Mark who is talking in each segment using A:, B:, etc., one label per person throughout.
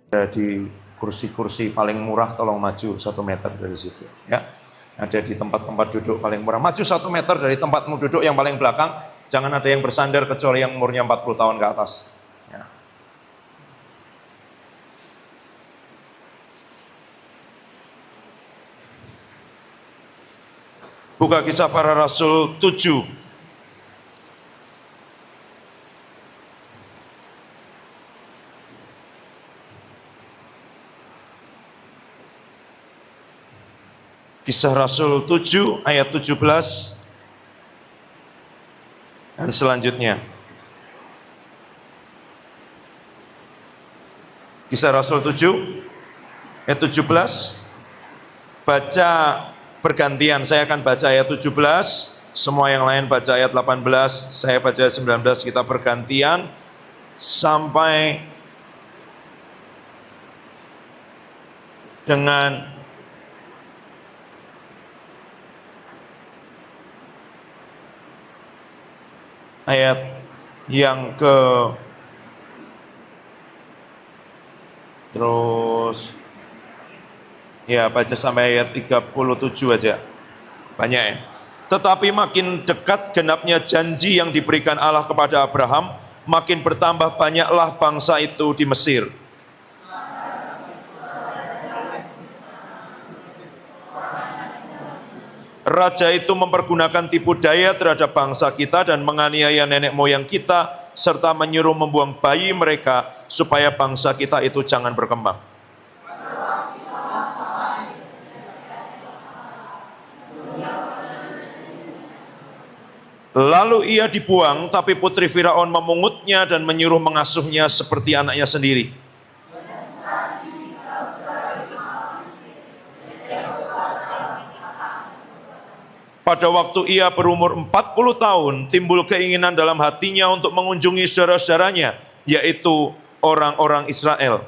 A: Ada di kursi-kursi paling murah, tolong maju 1 meter dari situ. Ya, ada di tempat-tempat duduk paling murah. Maju 1 meter dari tempatmu duduk yang paling belakang. Jangan ada yang bersandar kecuali yang umurnya 40 tahun ke atas. Ya. Buka Kisah Para Rasul 7. Kisah Rasul 7 ayat 17 dan selanjutnya. Kisah Rasul 7 ayat 17. Baca bergantian, saya akan baca ayat 17, semua yang lain baca ayat 18, saya baca ayat 19, kita bergantian sampai dengan ayat yang terus ya baca sampai ayat 37 aja. Banyak ya. Tetapi makin dekat genapnya janji yang diberikan Allah kepada Abraham, makin bertambah banyaklah bangsa itu di Mesir. Raja itu mempergunakan tipu daya terhadap bangsa kita dan menganiaya nenek moyang kita, serta menyuruh membuang bayi mereka supaya bangsa kita itu jangan berkembang. Lalu ia dibuang, tapi putri Firaun memungutnya dan menyuruh mengasuhnya seperti anaknya sendiri. Pada waktu ia berumur 40 tahun, timbul keinginan dalam hatinya untuk mengunjungi saudara-saudaranya, yaitu orang-orang Israel.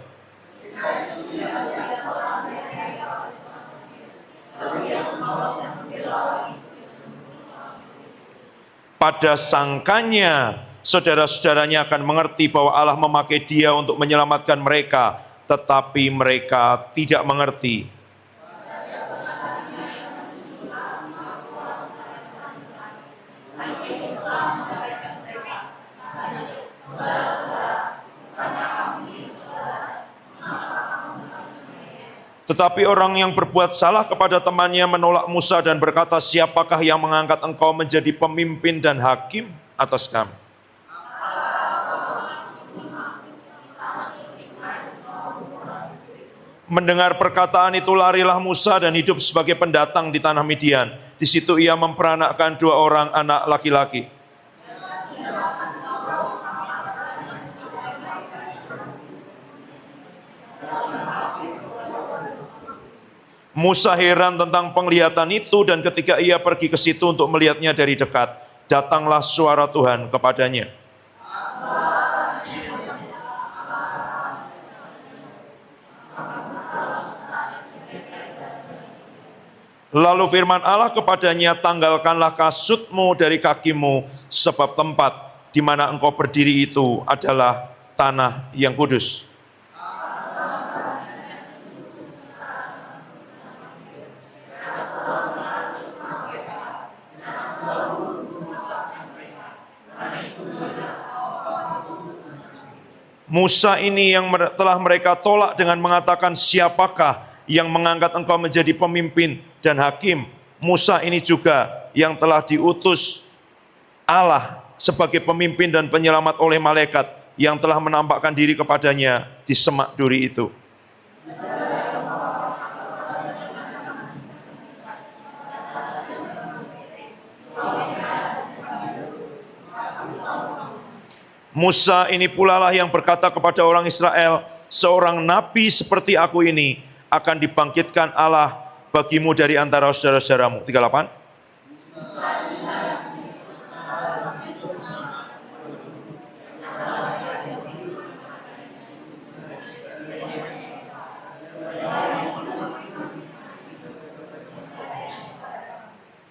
A: Pada sangkanya, saudara-saudaranya akan mengerti bahwa Allah memakai dia untuk menyelamatkan mereka, tetapi mereka tidak mengerti. Tetapi orang yang berbuat salah kepada temannya menolak Musa dan berkata, siapakah yang mengangkat engkau menjadi pemimpin dan hakim atas kami? Mendengar perkataan itu larilah Musa dan hidup sebagai pendatang di tanah Midian. Di situ ia memperanakkan 2 orang anak laki-laki. Musa heran tentang penglihatan itu dan ketika ia pergi ke situ untuk melihatnya dari dekat, datanglah suara Tuhan kepadanya. Lalu firman Allah kepadanya, tanggalkanlah kasutmu dari kakimu, sebab tempat di mana engkau berdiri itu adalah tanah yang kudus. Musa ini yang telah mereka tolak dengan mengatakan, siapakah yang mengangkat engkau menjadi pemimpin dan hakim? Musa ini juga yang telah diutus Allah sebagai pemimpin dan penyelamat oleh malaikat yang telah menampakkan diri kepadanya di semak duri itu. Musa ini pula lah yang berkata kepada orang Israel, seorang nabi seperti aku ini akan dibangkitkan Allah bagimu dari antara saudara-saudaramu. 38.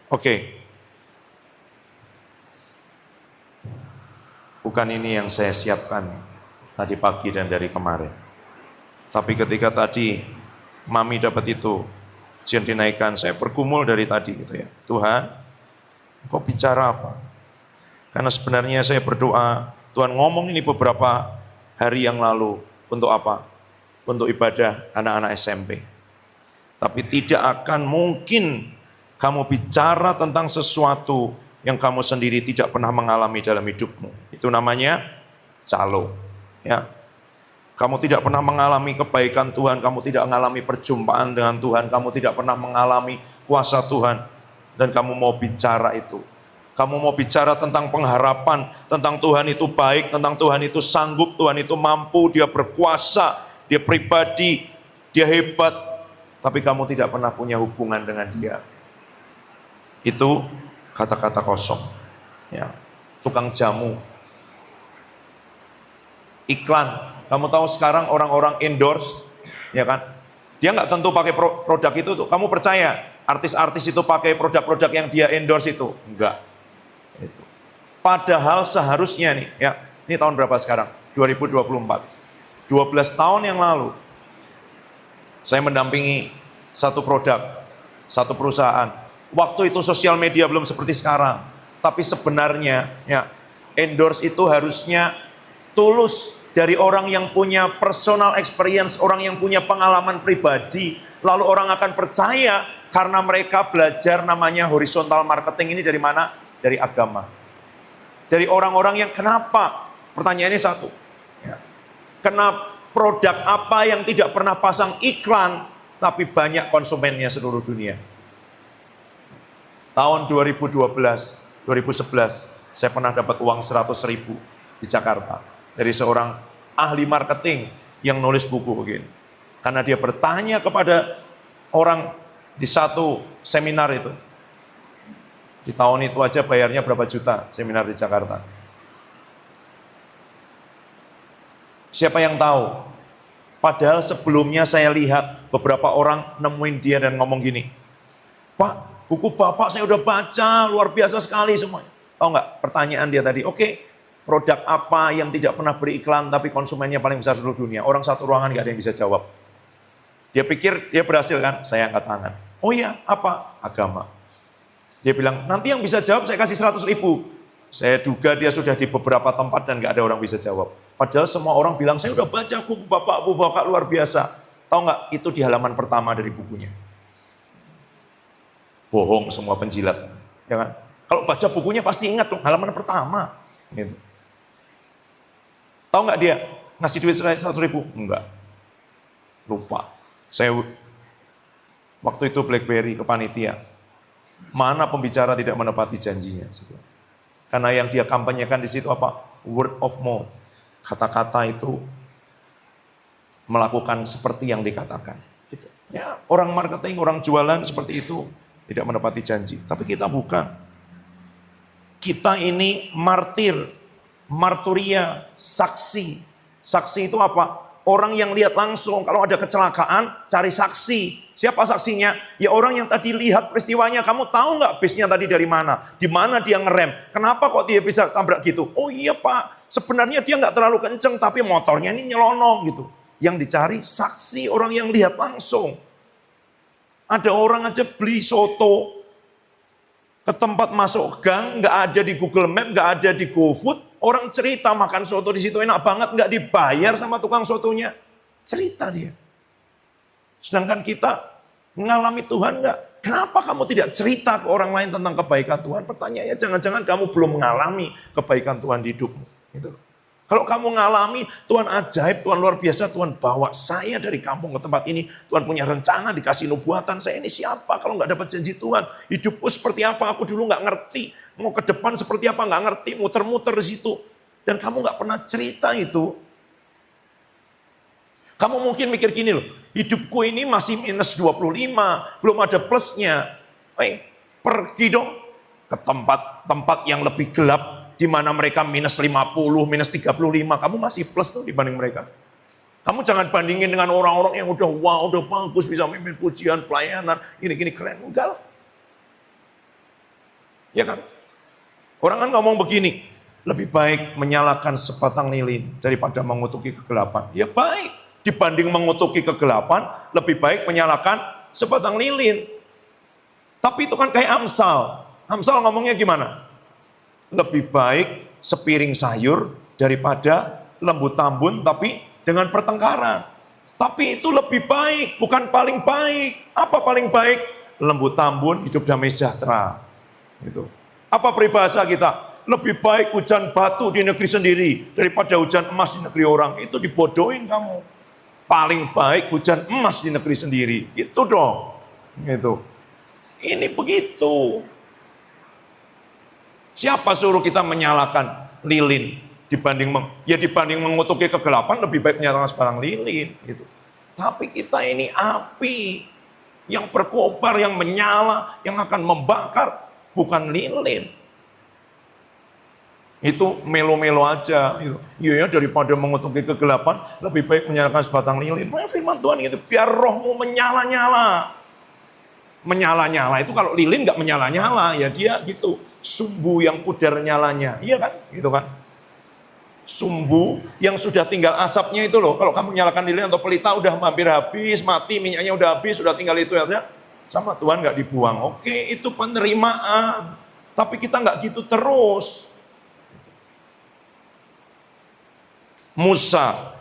A: Oke. Bukan ini yang saya siapkan tadi pagi dan dari kemarin. Tapi ketika tadi mami dapat itu, ujian dinaikkan, saya bergumul dari tadi gitu ya. Tuhan, Engkau bicara apa? Karena sebenarnya saya berdoa, Tuhan ngomong ini beberapa hari yang lalu. Untuk apa? Untuk ibadah anak-anak SMP. Tapi tidak akan mungkin kamu bicara tentang sesuatu yang kamu sendiri tidak pernah mengalami dalam hidupmu. Itu namanya calo. Ya. Kamu tidak pernah mengalami kebaikan Tuhan, kamu tidak mengalami perjumpaan dengan Tuhan, kamu tidak pernah mengalami kuasa Tuhan, dan kamu mau bicara itu. Kamu mau bicara tentang pengharapan, tentang Tuhan itu baik, tentang Tuhan itu sanggup, Tuhan itu mampu, Dia berkuasa, Dia pribadi, Dia hebat, tapi kamu tidak pernah punya hubungan dengan Dia. Itu kata-kata kosong. Ya. Tukang jamu. Iklan. Kamu tahu sekarang orang-orang endorse, ya kan? Dia nggak tentu pakai produk itu tuh. Kamu percaya artis-artis itu pakai produk-produk yang dia endorse itu? Enggak. Itu. Padahal seharusnya nih, ya, ini tahun berapa sekarang? 2024. 12 tahun yang lalu, saya mendampingi satu produk, satu perusahaan. Waktu itu sosial media belum seperti sekarang. Tapi sebenarnya, ya, endorse itu harusnya tulus. Dari orang yang punya personal experience, orang yang punya pengalaman pribadi, lalu orang akan percaya karena mereka belajar namanya horizontal marketing ini dari mana? Dari agama. Dari orang-orang yang kenapa? Pertanyaannya satu. Ya. Kenapa produk apa yang tidak pernah pasang iklan, tapi banyak konsumennya seluruh dunia? Tahun 2012, 2011, saya pernah dapat uang 100.000 di Jakarta. Dari seorang ahli marketing yang nulis buku begini. Karena dia bertanya kepada orang di satu seminar itu. Di tahun itu aja bayarnya berapa juta seminar di Jakarta. Siapa yang tahu? Padahal sebelumnya saya lihat beberapa orang nemuin dia dan ngomong gini. Pak, buku Bapak saya udah baca, luar biasa sekali semuanya. Tahu nggak pertanyaan dia tadi? Oke. Produk apa yang tidak pernah beriklan tapi konsumennya paling besar seluruh dunia? Orang satu ruangan gak ada yang bisa jawab. Dia pikir dia berhasil kan? Saya angkat tangan. Oh iya, apa? Agama. Dia bilang, nanti yang bisa jawab saya kasih 100.000. Saya duga dia sudah di beberapa tempat dan gak ada orang bisa jawab. Padahal semua orang bilang, saya udah baca buku Bapak luar biasa. Tahu nggak? Itu di halaman pertama dari bukunya. Bohong semua penjilat. Ya kan? Kalau baca bukunya pasti ingat dong, halaman pertama. Gitu. Tahu nggak dia ngasih duit saya 100.000? Enggak. Lupa. Saya waktu itu BlackBerry ke panitia. Mana pembicara tidak menepati janjinya? Karena yang dia kampanyekan di situ apa? Word of mouth. Kata-kata itu melakukan seperti yang dikatakan. Ya, orang marketing, orang jualan seperti itu tidak menepati janji. Tapi kita bukan. Kita ini martir. Marturia, saksi. Saksi itu apa? Orang yang lihat langsung. Kalau ada kecelakaan, cari saksi. Siapa saksinya? Ya orang yang tadi lihat peristiwanya. Kamu tahu nggak bisnya tadi dari mana? Di mana dia ngerem? Kenapa kok dia bisa tabrak gitu? Oh iya Pak, sebenarnya dia nggak terlalu kenceng, tapi motornya ini nyelonong gitu. Yang dicari saksi, orang yang lihat langsung. Ada orang aja beli soto ke tempat masuk gang, nggak ada di Google Map, nggak ada di GoFood. Orang cerita makan soto di situ enak banget, nggak dibayar sama tukang sotonya. Cerita dia. Sedangkan kita mengalami Tuhan nggak? Kenapa kamu tidak cerita ke orang lain tentang kebaikan Tuhan? Pertanyaannya jangan-jangan kamu belum mengalami kebaikan Tuhan di hidupmu. Gitu. Kalau kamu mengalami Tuhan ajaib, Tuhan luar biasa, Tuhan bawa saya dari kampung ke tempat ini. Tuhan punya rencana, dikasih nubuatan. Saya ini siapa kalau nggak dapat janji Tuhan? Hidupku seperti apa? Aku dulu nggak ngerti. Mau ke depan seperti apa? Nggak ngerti. Muter-muter di situ. Dan kamu nggak pernah cerita itu. Kamu mungkin mikir gini loh. Hidupku ini masih minus 25. Belum ada plusnya. Pergi dong ke tempat-tempat yang lebih gelap. Di mana mereka minus 50, minus 35, kamu masih plus tuh dibanding mereka. Kamu jangan bandingin dengan orang-orang yang udah wow, udah bagus, bisa memimpin pujian, pelayanan, gini-gini keren. Enggak lah. Ya kan? Orang kan ngomong begini, lebih baik menyalakan sebatang lilin daripada mengutuki kegelapan. Ya baik, Dibanding mengutuki kegelapan, lebih baik menyalakan sebatang lilin. Tapi itu kan kayak Amsal. Amsal ngomongnya gimana? Lebih baik sepiring sayur daripada lembu tambun tapi dengan pertengkaran. Tapi itu lebih baik, bukan paling baik. Apa paling baik? Lembu tambun hidup damai sejahtera. Gitu. Apa peribahasa kita? Lebih baik hujan batu di negeri sendiri daripada hujan emas di negeri orang. Itu dibodohin kamu. Paling baik hujan emas di negeri sendiri. Itu dong. Gitu. Ini begitu. Siapa suruh kita menyalakan lilin dibanding mengutuki kegelapan, lebih baik menyalakan sebarang lilin gitu. Tapi kita ini api yang berkobar, yang menyala, yang akan membakar, bukan lilin. Itu melo-melo aja. Iya ya, daripada mengutuki kegelapan, lebih baik menyalakan sebatang lilin. Firman Tuhan itu, biar rohmu menyala-nyala. Menyala-nyala itu kalau lilin nggak menyala-nyala, ya dia gitu. Sumbu yang pudar nyalanya, iya kan? Gitu kan? Sumbu yang sudah tinggal asapnya itu loh. Kalau kamu nyalakan lilin atau pelita udah hampir habis, mati, minyaknya udah habis, sudah tinggal itu ya. Sama Tuhan nggak dibuang. Oke, itu penerimaan. Tapi kita nggak gitu terus. Musa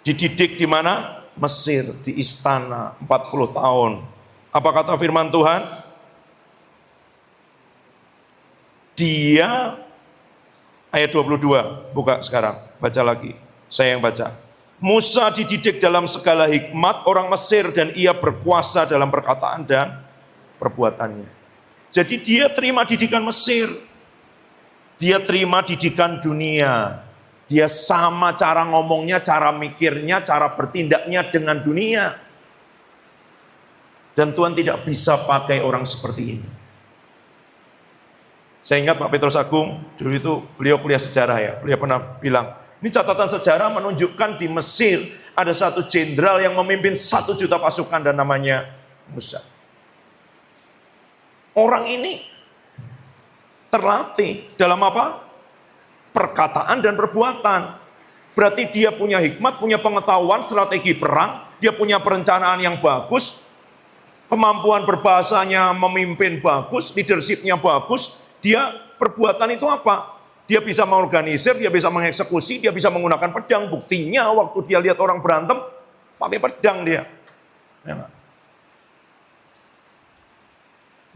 A: dididik di mana? Mesir, di istana 40 tahun. Apa kata firman Tuhan? Dia, ayat 22, buka sekarang, baca lagi. Saya yang baca. Musa dididik dalam segala hikmat orang Mesir dan ia berkuasa dalam perkataan dan perbuatannya. Jadi dia terima didikan Mesir. Dia terima didikan dunia. Dia sama cara ngomongnya, cara mikirnya, cara bertindaknya dengan dunia. Dan Tuhan tidak bisa pakai orang seperti ini. Saya ingat Pak Petrus Agung, dulu itu beliau kuliah sejarah ya. Beliau pernah bilang, ini catatan sejarah menunjukkan di Mesir ada satu jenderal yang memimpin 1 juta pasukan dan namanya Musa. Orang ini terlatih dalam apa? Perkataan dan perbuatan. Berarti dia punya hikmat, punya pengetahuan, strategi perang, dia punya perencanaan yang bagus, kemampuan berbahasanya memimpin bagus, leadershipnya bagus, dia perbuatan itu apa? Dia bisa mengorganisir, dia bisa mengeksekusi, dia bisa menggunakan pedang. Buktinya waktu dia lihat orang berantem, pakai pedang dia. Ya.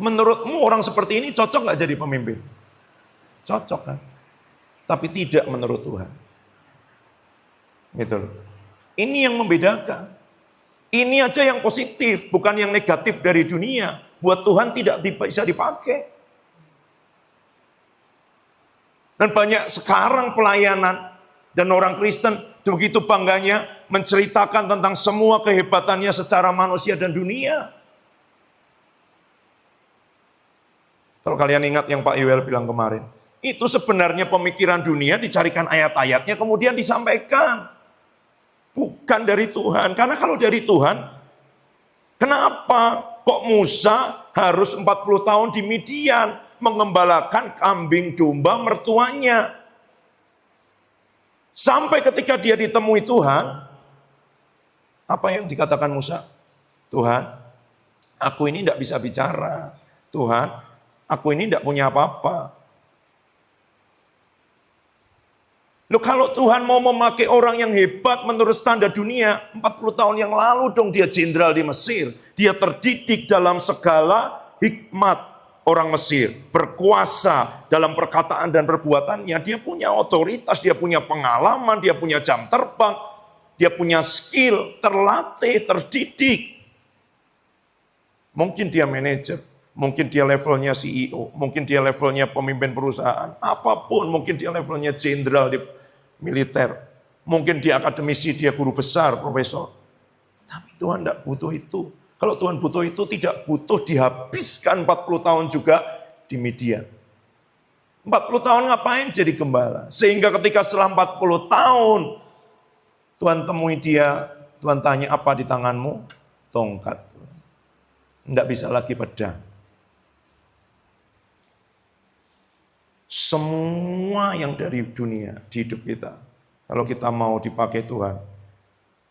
A: Menurutmu orang seperti ini cocok nggak jadi pemimpin? Cocok kan? Tapi tidak menurut Tuhan. Gitu loh. Ini yang membedakan. Ini aja yang positif, bukan yang negatif dari dunia. Buat Tuhan tidak bisa dipakai. Dan banyak sekarang pelayanan dan orang Kristen begitu bangganya menceritakan tentang semua kehebatannya secara manusia dan dunia. Kalau kalian ingat yang Pak Iwel bilang kemarin, itu sebenarnya pemikiran dunia dicarikan ayat-ayatnya kemudian disampaikan. Bukan dari Tuhan. Karena kalau dari Tuhan, kenapa kok Musa harus 40 tahun di Midian mengembalakan kambing domba mertuanya? Sampai ketika dia ditemui Tuhan, apa yang dikatakan Musa? Tuhan, aku ini tidak bisa bicara. Tuhan, aku ini tidak punya apa-apa. Loh, kalau Tuhan mau memakai orang yang hebat menurut standar dunia, 40 tahun yang lalu dong dia jenderal di Mesir. Dia terdidik dalam segala hikmat orang Mesir. Berkuasa dalam perkataan dan perbuatannya. Dia punya otoritas, dia punya pengalaman, dia punya jam terbang. Dia punya skill, terlatih, terdidik. Mungkin dia manajer, mungkin dia levelnya CEO, mungkin dia levelnya pemimpin perusahaan. Apapun, mungkin dia levelnya jenderal di militer. Mungkin dia akademisi, dia guru besar, profesor. Tapi Tuhan tidak butuh itu. Kalau Tuhan butuh itu, tidak butuh dihabiskan 40 tahun juga di Midian. 40 tahun ngapain jadi gembala? Sehingga ketika setelah 40 tahun, Tuhan temui dia, Tuhan tanya, apa di tanganmu? Tongkat. Tidak bisa lagi pedang. Semua yang dari dunia, di hidup kita, Kalau kita mau dipakai Tuhan,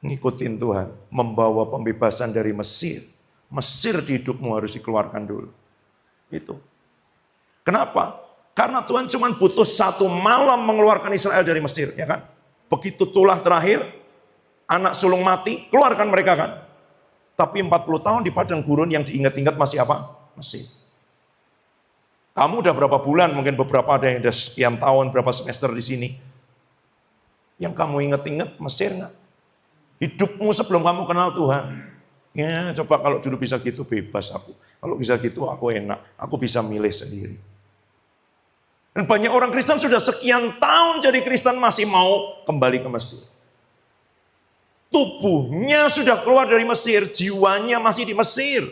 A: ngikutin Tuhan, membawa pembebasan dari Mesir. Mesir di hidupmu harus dikeluarkan dulu. Itu. Kenapa? Karena Tuhan cuma butuh satu malam mengeluarkan Israel dari Mesir, ya kan? Begitu tulah terakhir, anak sulung mati, keluarkan mereka kan? Tapi 40 tahun di padang gurun yang diingat-ingat masih apa? Mesir. Kamu udah berapa bulan, mungkin beberapa ada yang udah sekian tahun, berapa semester di sini. Yang kamu ingat-ingat Mesir nggak? Hidupmu sebelum kamu kenal Tuhan. Ya coba kalau dulu bisa gitu bebas aku. Kalau bisa gitu aku enak. Aku bisa milih sendiri. Dan banyak orang Kristen sudah sekian tahun jadi Kristen masih mau kembali ke Mesir. Tubuhnya sudah keluar dari Mesir, jiwanya masih di Mesir.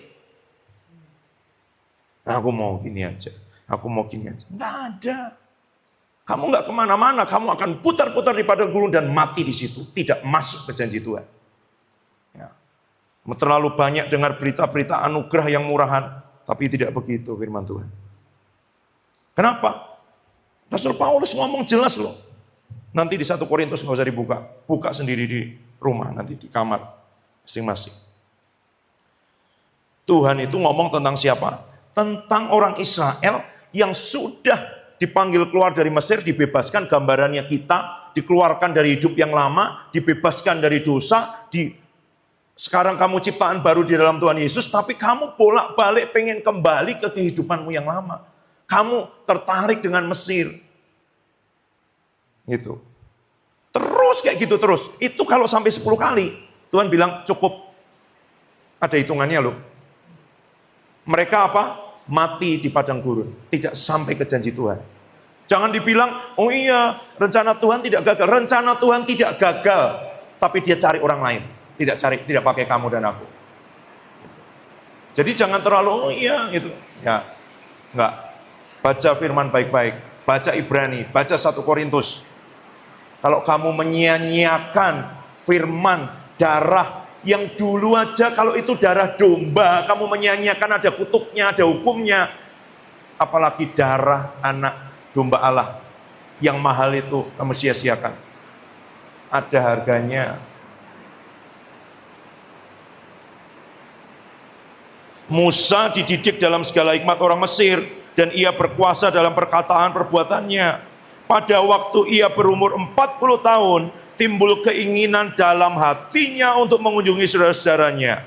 A: Nah, aku mau gini aja. Aku mau gini aja. Nggak ada. Kamu nggak kemana-mana, kamu akan putar-putar di padang gurun dan mati di situ. Tidak masuk ke janji Tuhan. Ya. Terlalu banyak dengar berita-berita anugerah yang murahan. Tapi tidak begitu firman Tuhan. Kenapa? Rasul Paulus ngomong jelas loh. Nanti di 1 Korintus nggak usah dibuka. Buka sendiri di rumah, nanti di kamar masing-masing. Tuhan itu ngomong tentang siapa? Tentang orang Israel yang sudah dipanggil keluar dari Mesir, dibebaskan, gambarannya kita, dikeluarkan dari hidup yang lama, dibebaskan dari dosa, sekarang kamu ciptaan baru di dalam Tuhan Yesus, tapi kamu bolak-balik pengen kembali ke kehidupanmu yang lama. Kamu tertarik dengan Mesir. Gitu. Terus kayak gitu terus. Itu kalau sampai 10 kali, Tuhan bilang cukup. Ada hitungannya loh. Mereka apa? Mati di padang gurun, tidak sampai ke janji Tuhan. Jangan dibilang, oh iya, rencana Tuhan tidak gagal. Rencana Tuhan tidak gagal, tapi dia cari orang lain. Tidak pakai kamu dan aku. Jadi jangan terlalu, oh iya, gitu. Ya, enggak. Baca firman baik-baik, baca Ibrani, baca 1 Korintus. Kalau kamu menyia-nyiakan firman, darah, yang dulu aja kalau itu darah domba, kamu menyia-nyiakan ada kutuknya, ada hukumnya. Apalagi darah anak domba Allah. Yang mahal itu kamu sia-siakan. Ada harganya. Musa dididik dalam segala hikmat orang Mesir. Dan ia berkuasa dalam perkataan perbuatannya. Pada waktu ia berumur 40 tahun, timbul keinginan dalam hatinya untuk mengunjungi saudara-saudaranya.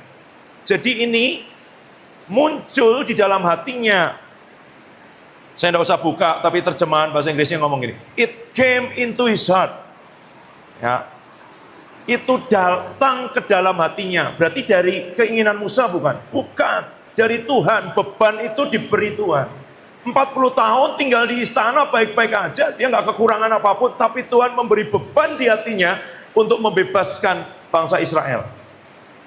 A: Jadi ini muncul di dalam hatinya. Saya tidak usah buka, tapi terjemahan bahasa Inggrisnya ngomong gini. It came into his heart. Ya. Itu datang ke dalam hatinya. Berarti dari keinginan Musa bukan? Bukan. Dari Tuhan, beban itu diberi Tuhan. 40 tahun tinggal di istana baik-baik aja, dia nggak kekurangan apapun, tapi Tuhan memberi beban di hatinya untuk membebaskan bangsa Israel.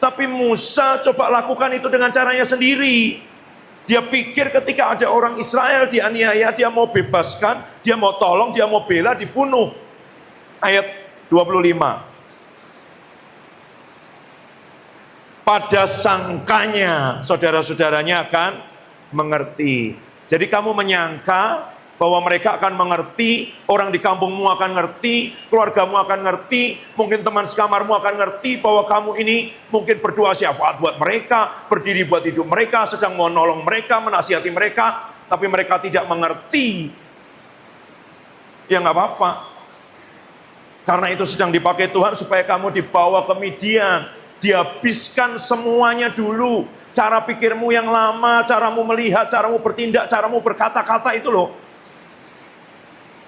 A: Tapi Musa coba lakukan itu dengan caranya sendiri. Dia pikir ketika ada orang Israel dianiaya, dia mau bebaskan, dia mau tolong, dia mau bela, dibunuh. Ayat 25. Pada sangkanya, saudara-saudaranya akan mengerti. Jadi kamu menyangka bahwa mereka akan mengerti, orang di kampungmu akan ngerti, keluargamu akan ngerti, mungkin teman sekamarmu akan ngerti bahwa kamu ini mungkin berdoa syafaat buat mereka, berdiri buat hidup mereka, sedang mau nolong mereka, menasihati mereka, tapi mereka tidak mengerti. Ya nggak apa-apa. Karena itu sedang dipakai Tuhan supaya kamu dibawa ke Midian, dihabiskan semuanya dulu. Cara pikirmu yang lama, caramu melihat, caramu bertindak, caramu berkata-kata itu loh.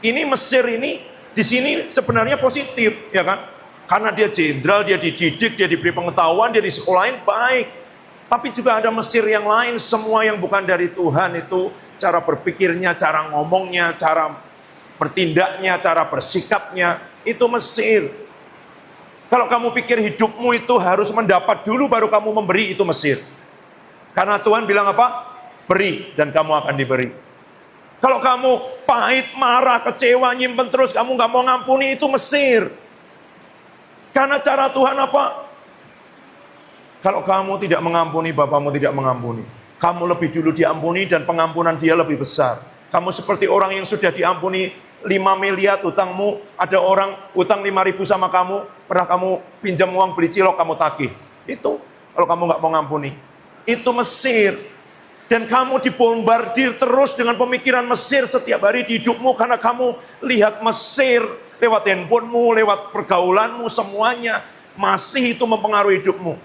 A: Ini Mesir ini di sini sebenarnya positif, ya kan? Karena dia jenderal, dia dididik, dia diberi pengetahuan, dia disekolahin baik. Tapi juga ada Mesir yang lain, semua yang bukan dari Tuhan itu cara berpikirnya, cara ngomongnya, cara bertindaknya, cara bersikapnya, itu Mesir. Kalau kamu pikir hidupmu itu harus mendapat dulu baru kamu memberi, itu Mesir. Karena Tuhan bilang apa? Beri dan kamu akan diberi. Kalau kamu pahit, marah, kecewa, nyimpen terus, kamu gak mau ngampuni, itu Mesir. Karena cara Tuhan apa? Kalau kamu tidak mengampuni, Bapamu tidak mengampuni. Kamu lebih dulu diampuni dan pengampunan dia lebih besar. Kamu seperti orang yang sudah diampuni 5 miliar hutangmu, ada orang hutang 5.000 sama kamu, pernah kamu pinjam uang beli cilok, kamu tagih. Itu kalau kamu nggak mau ngampuni. Itu Mesir. Dan kamu dibombardir terus dengan pemikiran Mesir setiap hari di hidupmu, karena kamu lihat Mesir lewat handphonemu, lewat pergaulanmu, semuanya masih itu mempengaruhi hidupmu.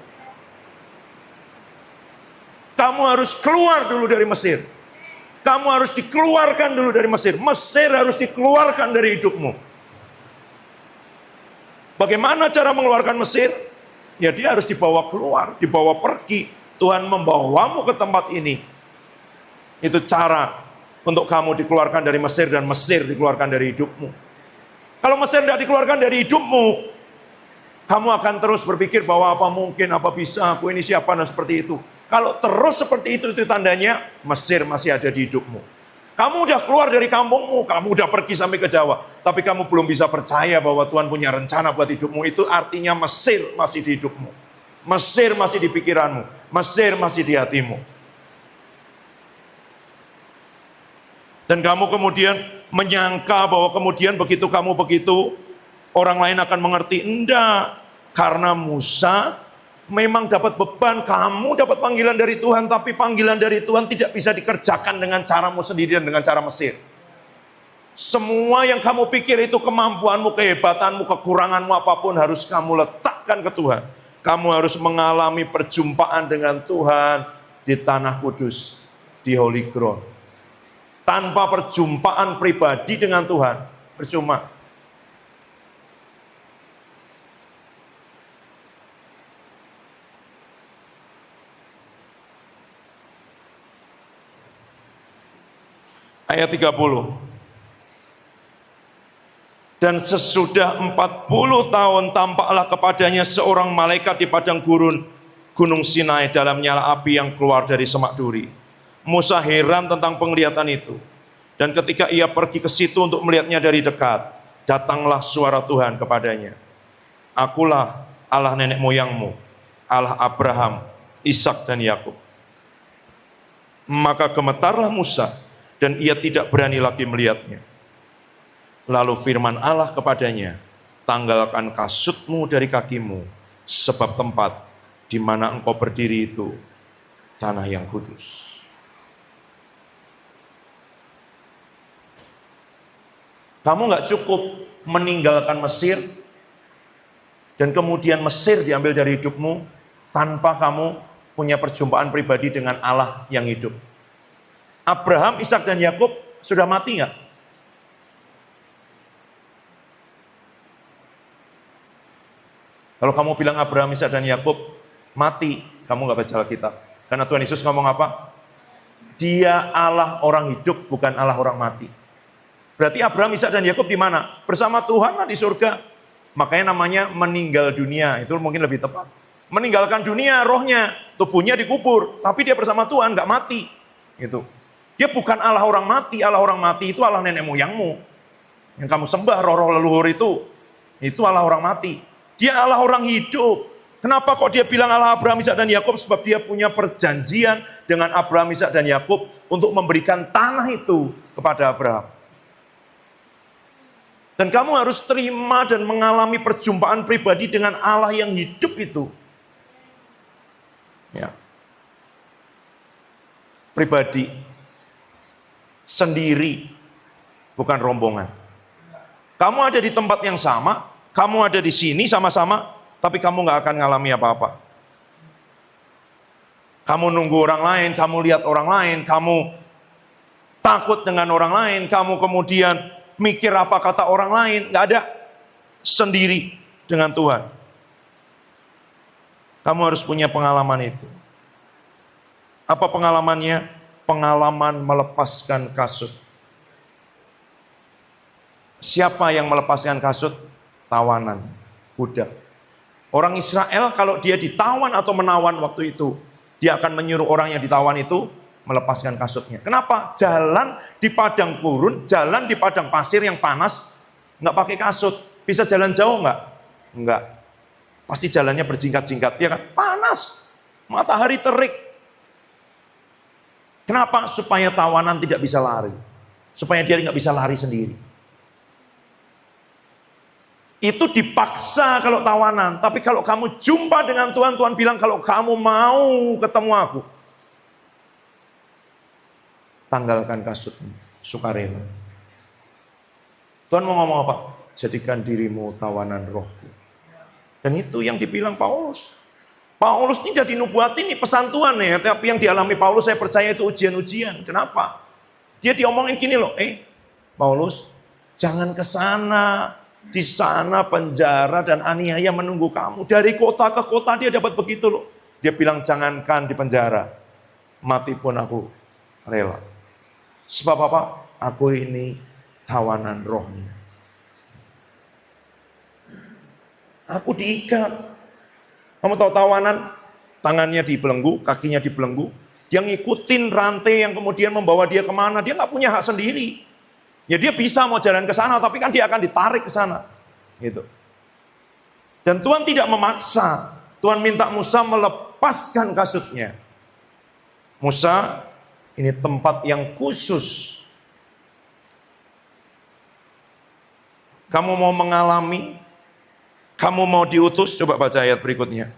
A: Kamu harus keluar dulu dari Mesir. Kamu harus dikeluarkan dulu dari Mesir. Mesir harus dikeluarkan dari hidupmu. Bagaimana cara mengeluarkan Mesir? Ya dia harus dibawa keluar, dibawa pergi. Tuhan membawamu ke tempat ini. Itu cara untuk kamu dikeluarkan dari Mesir dan Mesir dikeluarkan dari hidupmu. Kalau Mesir tidak dikeluarkan dari hidupmu, kamu akan terus berpikir bahwa apa mungkin, apa bisa, aku ini siapa, dan seperti itu. Kalau terus seperti itu tandanya Mesir masih ada di hidupmu. Kamu udah keluar dari kampungmu, kamu udah pergi sampai ke Jawa, tapi kamu belum bisa percaya bahwa Tuhan punya rencana buat hidupmu. Itu artinya Mesir masih di hidupmu. Mesir masih di pikiranmu. Mesir masih di hatimu. Dan kamu kemudian menyangka bahwa kemudian begitu kamu begitu, orang lain akan mengerti. Enggak, karena Musa memang dapat beban, kamu dapat panggilan dari Tuhan, tapi panggilan dari Tuhan tidak bisa dikerjakan dengan caramu sendiri dan dengan cara Mesir. Semua yang kamu pikir itu kemampuanmu, kehebatanmu, kekuranganmu apapun harus kamu letakkan ke Tuhan. Kamu harus mengalami perjumpaan dengan Tuhan di tanah kudus, di holy ground. Tanpa perjumpaan pribadi dengan Tuhan, percuma. Ayat 30. Dan sesudah 40 tahun tampaklah kepadanya seorang malaikat di padang gurun Gunung Sinai dalam nyala api yang keluar dari semak duri. Musa heran tentang penglihatan itu. Dan ketika ia pergi ke situ untuk melihatnya dari dekat, datanglah suara Tuhan kepadanya. Akulah Allah nenek moyangmu, Allah Abraham, Ishak dan Yakub. Maka gemetarlah Musa, dan ia tidak berani lagi melihatnya. Lalu firman Allah kepadanya, tanggalkan kasutmu dari kakimu, sebab tempat di mana engkau berdiri itu tanah yang kudus. Kamu nggak cukup meninggalkan Mesir, dan kemudian Mesir diambil dari hidupmu, tanpa kamu punya perjumpaan pribadi dengan Allah yang hidup. Abraham, Ishak dan Yakub sudah mati nggak? Kalau kamu bilang Abraham, Ishak dan Yakub mati, kamu nggak baca Alkitab. Karena Tuhan Yesus ngomong apa? Dia Allah orang hidup, bukan Allah orang mati. Berarti Abraham, Ishak dan Yakub di mana? Bersama Tuhan lah di surga. Makanya namanya meninggal dunia, itu mungkin lebih tepat. Meninggalkan dunia, rohnya, tubuhnya dikubur, tapi dia bersama Tuhan, nggak mati. Gitu. Dia bukan Allah orang mati itu Allah nenek moyangmu. Yang kamu sembah, roh-roh leluhur itu Allah orang mati. Dia Allah orang hidup. Kenapa kok dia bilang Allah Abraham, Ishak dan Yakub? Sebab dia punya perjanjian dengan Abraham, Ishak dan Yakub untuk memberikan tanah itu kepada Abraham. Dan kamu harus terima dan mengalami perjumpaan pribadi dengan Allah yang hidup itu. Ya. Pribadi. Sendiri, bukan rombongan. Kamu ada di tempat yang sama, kamu ada di sini sama-sama, tapi kamu nggak akan ngalami apa-apa. Kamu nunggu orang lain, kamu lihat orang lain, kamu takut dengan orang lain, kamu kemudian mikir apa kata orang lain, nggak ada. Sendiri dengan Tuhan. Kamu harus punya pengalaman itu. Apa pengalamannya? Pengalaman melepaskan kasut. Siapa yang melepaskan kasut? Tawanan, budak. Orang Israel kalau dia ditawan atau menawan waktu itu, dia akan menyuruh orang yang ditawan itu melepaskan kasutnya. Kenapa? Jalan di padang gurun, jalan di padang pasir yang panas, nggak pakai kasut. Bisa jalan jauh nggak? Nggak. Pasti jalannya berjingkat-jingkat, ya kan? Panas, matahari terik. Kenapa? Supaya tawanan tidak bisa lari. Supaya dia nggak bisa lari sendiri. Itu dipaksa kalau tawanan. Tapi kalau kamu jumpa dengan Tuhan, Tuhan bilang kalau kamu mau ketemu aku, tanggalkan kasutmu, sukarela. Tuhan mau ngomong apa? Jadikan dirimu tawanan rohku. Dan itu yang dibilang Paulus. Paulus ini jadi nubuat ini pesan Tuhan ya. Tapi yang dialami Paulus saya percaya itu ujian-ujian. Kenapa? Dia diomongin gini loh. Paulus jangan ke sana. Di sana penjara dan aniaya menunggu kamu. Dari kota ke kota dia dapat begitu loh. Dia bilang jangankan di penjara. Mati pun aku rela. Sebab apa? Aku ini tawanan rohnya. Aku diikat. Kamu tahu tawanan? Tangannya dibelenggu, kakinya dibelenggu. Dia ngikutin rantai yang kemudian membawa dia kemana. Dia nggak punya hak sendiri. Ya dia bisa mau jalan ke sana, tapi kan dia akan ditarik ke sana. Gitu. Dan Tuhan tidak memaksa. Tuhan minta Musa melepaskan kasutnya. Musa, ini tempat yang khusus. Kamu mau mengalami, kamu mau diutus, coba baca ayat berikutnya.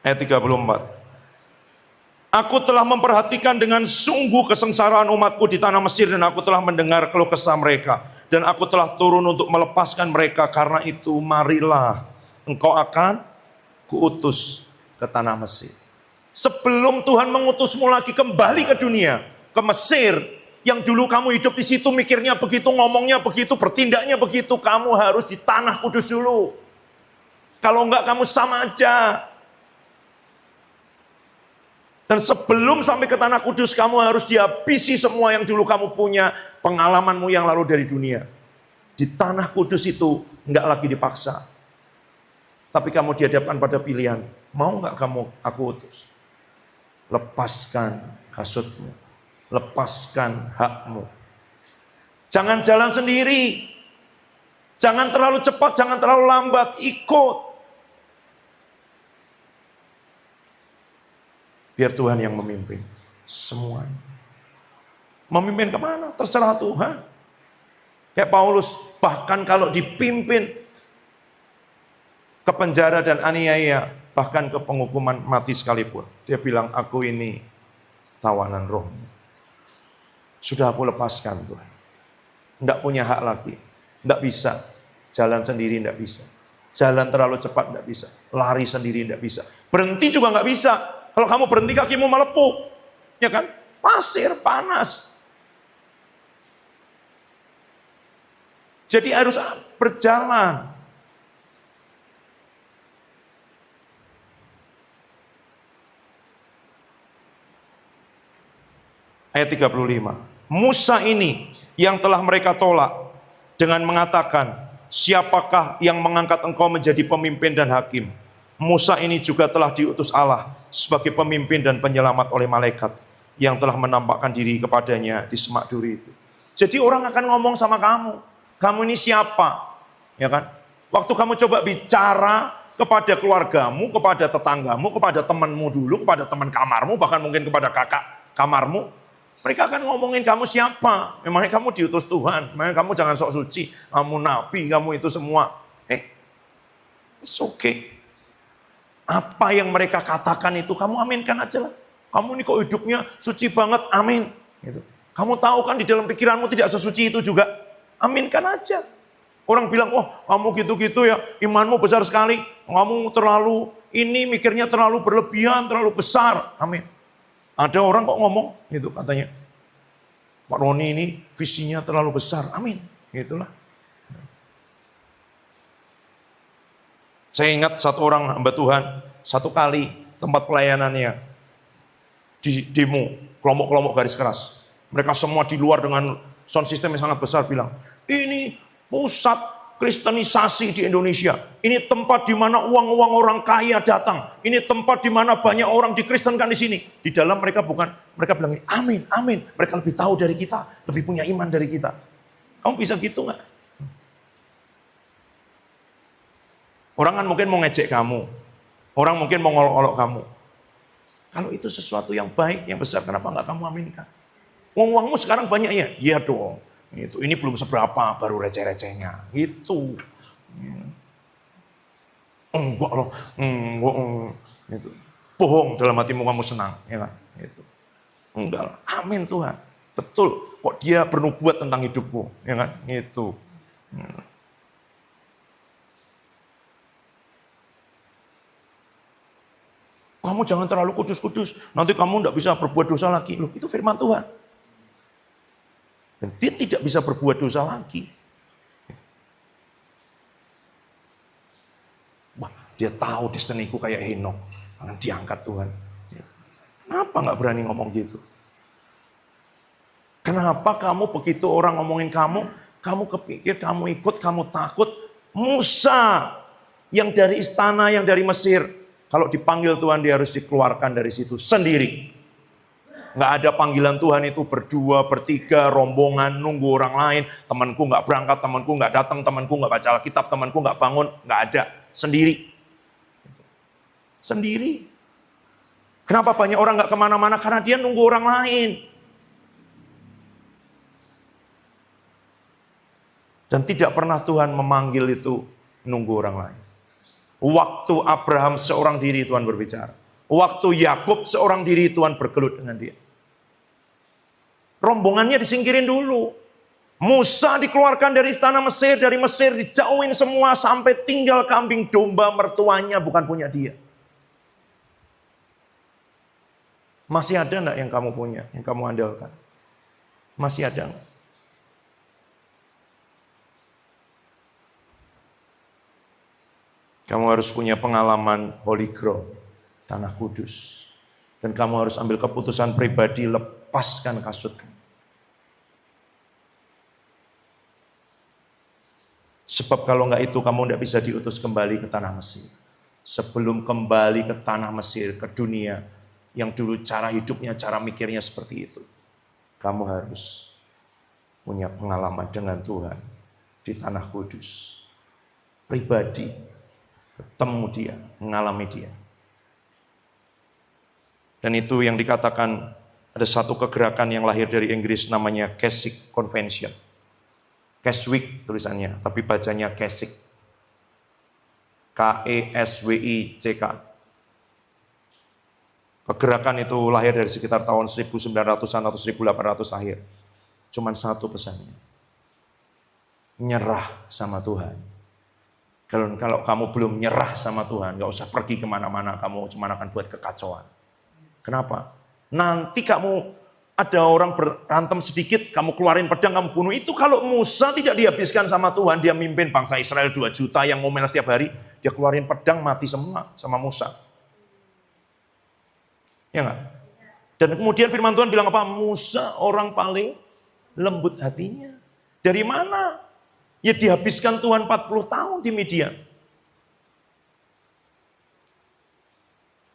A: Ayat 34. Aku telah memperhatikan dengan sungguh kesengsaraan umatku di tanah Mesir dan aku telah mendengar keluh kesah mereka. Dan aku telah turun untuk melepaskan mereka. Karena itu marilah engkau akan kuutus ke tanah Mesir. Sebelum Tuhan mengutusmu lagi kembali ke dunia, ke Mesir, yang dulu kamu hidup di situ mikirnya begitu, ngomongnya begitu, bertindaknya begitu, kamu harus di tanah kudus dulu. Kalau enggak kamu sama aja. Dan sebelum sampai ke tanah kudus, kamu harus dihabisi semua yang dulu kamu punya, pengalamanmu yang lalu dari dunia. Di tanah kudus itu enggak lagi dipaksa. Tapi kamu dihadapkan pada pilihan, mau enggak kamu aku utus? Lepaskan kasutmu, lepaskan hakmu. Jangan jalan sendiri. Jangan terlalu cepat, jangan terlalu lambat, ikut. Biar Tuhan yang memimpin semuanya. Memimpin kemana? Terserah Tuhan. Kayak Paulus, bahkan kalau dipimpin ke penjara dan aniaya, bahkan ke penghukuman mati sekalipun. Dia bilang, aku ini tawanan roh. Sudah aku lepaskan Tuhan. Tidak punya hak lagi. Tidak bisa. Jalan sendiri tidak bisa. Jalan terlalu cepat tidak bisa. Lari sendiri tidak bisa. Berhenti juga nggak bisa. Kalau kamu berhenti kakimu melepuh, ya kan? Pasir, panas. Jadi harus berjalan. Ayat 35. Musa ini yang telah mereka tolak dengan mengatakan, siapakah yang mengangkat engkau menjadi pemimpin dan hakim? Musa ini juga telah diutus Allah sebagai pemimpin dan penyelamat oleh malaikat yang telah menampakkan diri kepadanya di semak duri itu. Jadi orang akan ngomong sama kamu ini siapa? Ya kan? Waktu kamu coba bicara kepada keluargamu, kepada tetanggamu, kepada temanmu dulu, kepada teman kamarmu, bahkan mungkin kepada kakak kamarmu, mereka akan ngomongin kamu siapa? Memangnya kamu diutus Tuhan? Memangnya kamu jangan sok suci, kamu nabi, kamu itu semua. It's okay. Apa yang mereka katakan itu kamu aminkan aja lah. Kamu ini kok hidupnya suci banget, amin. Gitu. Kamu tahu kan di dalam pikiranmu tidak sesuci itu juga, aminkan aja. Orang bilang, wah kamu gitu-gitu ya, imanmu besar sekali. Kamu terlalu, ini mikirnya terlalu berlebihan, terlalu besar, amin. Ada orang kok ngomong gitu katanya, Pak Roni ini visinya terlalu besar, amin. Gitulah. Saya ingat satu orang hamba Tuhan, satu kali tempat pelayanannya di demo, kelompok-kelompok garis keras. Mereka semua di luar dengan sound system yang sangat besar bilang, ini pusat kristenisasi di Indonesia. Ini tempat di mana uang-uang orang kaya datang. Ini tempat di mana banyak orang dikristenkan di sini. Di dalam mereka bilang, amin, amin. Mereka lebih tahu dari kita, lebih punya iman dari kita. Kamu bisa gitu nggak? Orang kan mungkin mau ngejek kamu. Orang mungkin mau ngolok-olok kamu. Kalau itu sesuatu yang baik, yang besar, kenapa nggak kamu aminkan? Uangmu sekarang banyak ya? Iya dong. Gitu. Ini belum seberapa, baru receh-recehnya. Gitu. Enggak loh. Enggak. Gitu. Bohong dalam hatimu kamu senang. Ya kan? Gitu. Enggak lah. Amin Tuhan. Betul. Kok dia bernubuat tentang hidupmu. Ya kan? Gitu. Kamu jangan terlalu kudus-kudus. Nanti kamu tidak bisa berbuat dosa lagi. Loh, itu firman Tuhan. Dan dia tidak bisa berbuat dosa lagi. Wah, dia tahu destiniku kayak Henok. Akan diangkat Tuhan. Kenapa nggak berani ngomong gitu? Kenapa kamu begitu orang ngomongin kamu kepikir, kamu ikut, kamu takut. Musa yang dari istana, yang dari Mesir. Kalau dipanggil Tuhan dia harus dikeluarkan dari situ sendiri. Nggak ada panggilan Tuhan itu berdua, bertiga, rombongan, nunggu orang lain. Temanku nggak berangkat, temanku nggak datang, temanku nggak baca Alkitab, temanku nggak bangun. Nggak ada, sendiri. Sendiri. Kenapa banyak orang nggak kemana-mana? Karena dia nunggu orang lain. Dan tidak pernah Tuhan memanggil itu nunggu orang lain. Waktu Abraham seorang diri Tuhan berbicara. Waktu Yakub seorang diri Tuhan bergelut dengan dia. Rombongannya disingkirin dulu. Musa dikeluarkan dari istana Mesir, dari Mesir dijauhin semua sampai tinggal kambing domba mertuanya bukan punya dia. Masih ada enggak yang kamu punya, yang kamu andalkan? Masih ada enggak? Kamu harus punya pengalaman Holy Ground, tanah kudus. Dan kamu harus ambil keputusan pribadi, lepaskan kasut. Sebab kalau enggak itu kamu enggak bisa diutus kembali ke tanah Mesir. Sebelum kembali ke tanah Mesir, ke dunia, yang dulu cara hidupnya, cara mikirnya seperti itu. Kamu harus punya pengalaman dengan Tuhan di tanah kudus. Pribadi. Ketemu dia, mengalami dia. Dan itu yang dikatakan ada satu kegerakan yang lahir dari Inggris namanya Keswick Convention. Keswick tulisannya, tapi bacanya Keswick. Keswick. Kegerakan itu lahir dari sekitar tahun 1900-an atau 1800 akhir. Cuman satu pesannya. Nyerah sama Tuhan. Kalau kamu belum nyerah sama Tuhan, gak usah pergi kemana-mana, kamu cuma akan buat kekacauan. Kenapa? Nanti kamu ada orang berantem sedikit, kamu keluarin pedang, kamu bunuh. Itu kalau Musa tidak dihabiskan sama Tuhan, dia mimpin bangsa Israel 2 juta yang ngomel setiap hari, dia keluarin pedang, mati semua sama Musa. Ya enggak? Dan kemudian firman Tuhan bilang apa? Musa orang paling lembut hatinya. Dari mana? Ya dihabiskan Tuhan 40 tahun di Midian.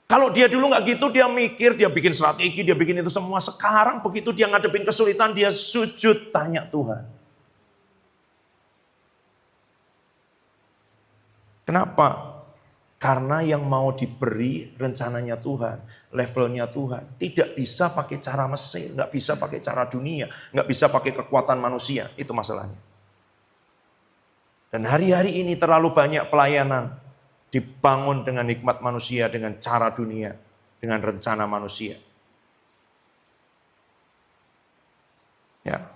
A: Kalau dia dulu nggak gitu, dia mikir, dia bikin strategi, dia bikin itu semua. Sekarang begitu dia ngadepin kesulitan, dia sujud tanya Tuhan. Kenapa? Karena yang mau diberi rencananya Tuhan, levelnya Tuhan. Tidak bisa pakai cara Mesir, nggak bisa pakai cara dunia, nggak bisa pakai kekuatan manusia. Itu masalahnya. Dan hari-hari ini terlalu banyak pelayanan dibangun dengan hikmat manusia, dengan cara dunia, dengan rencana manusia. Ya.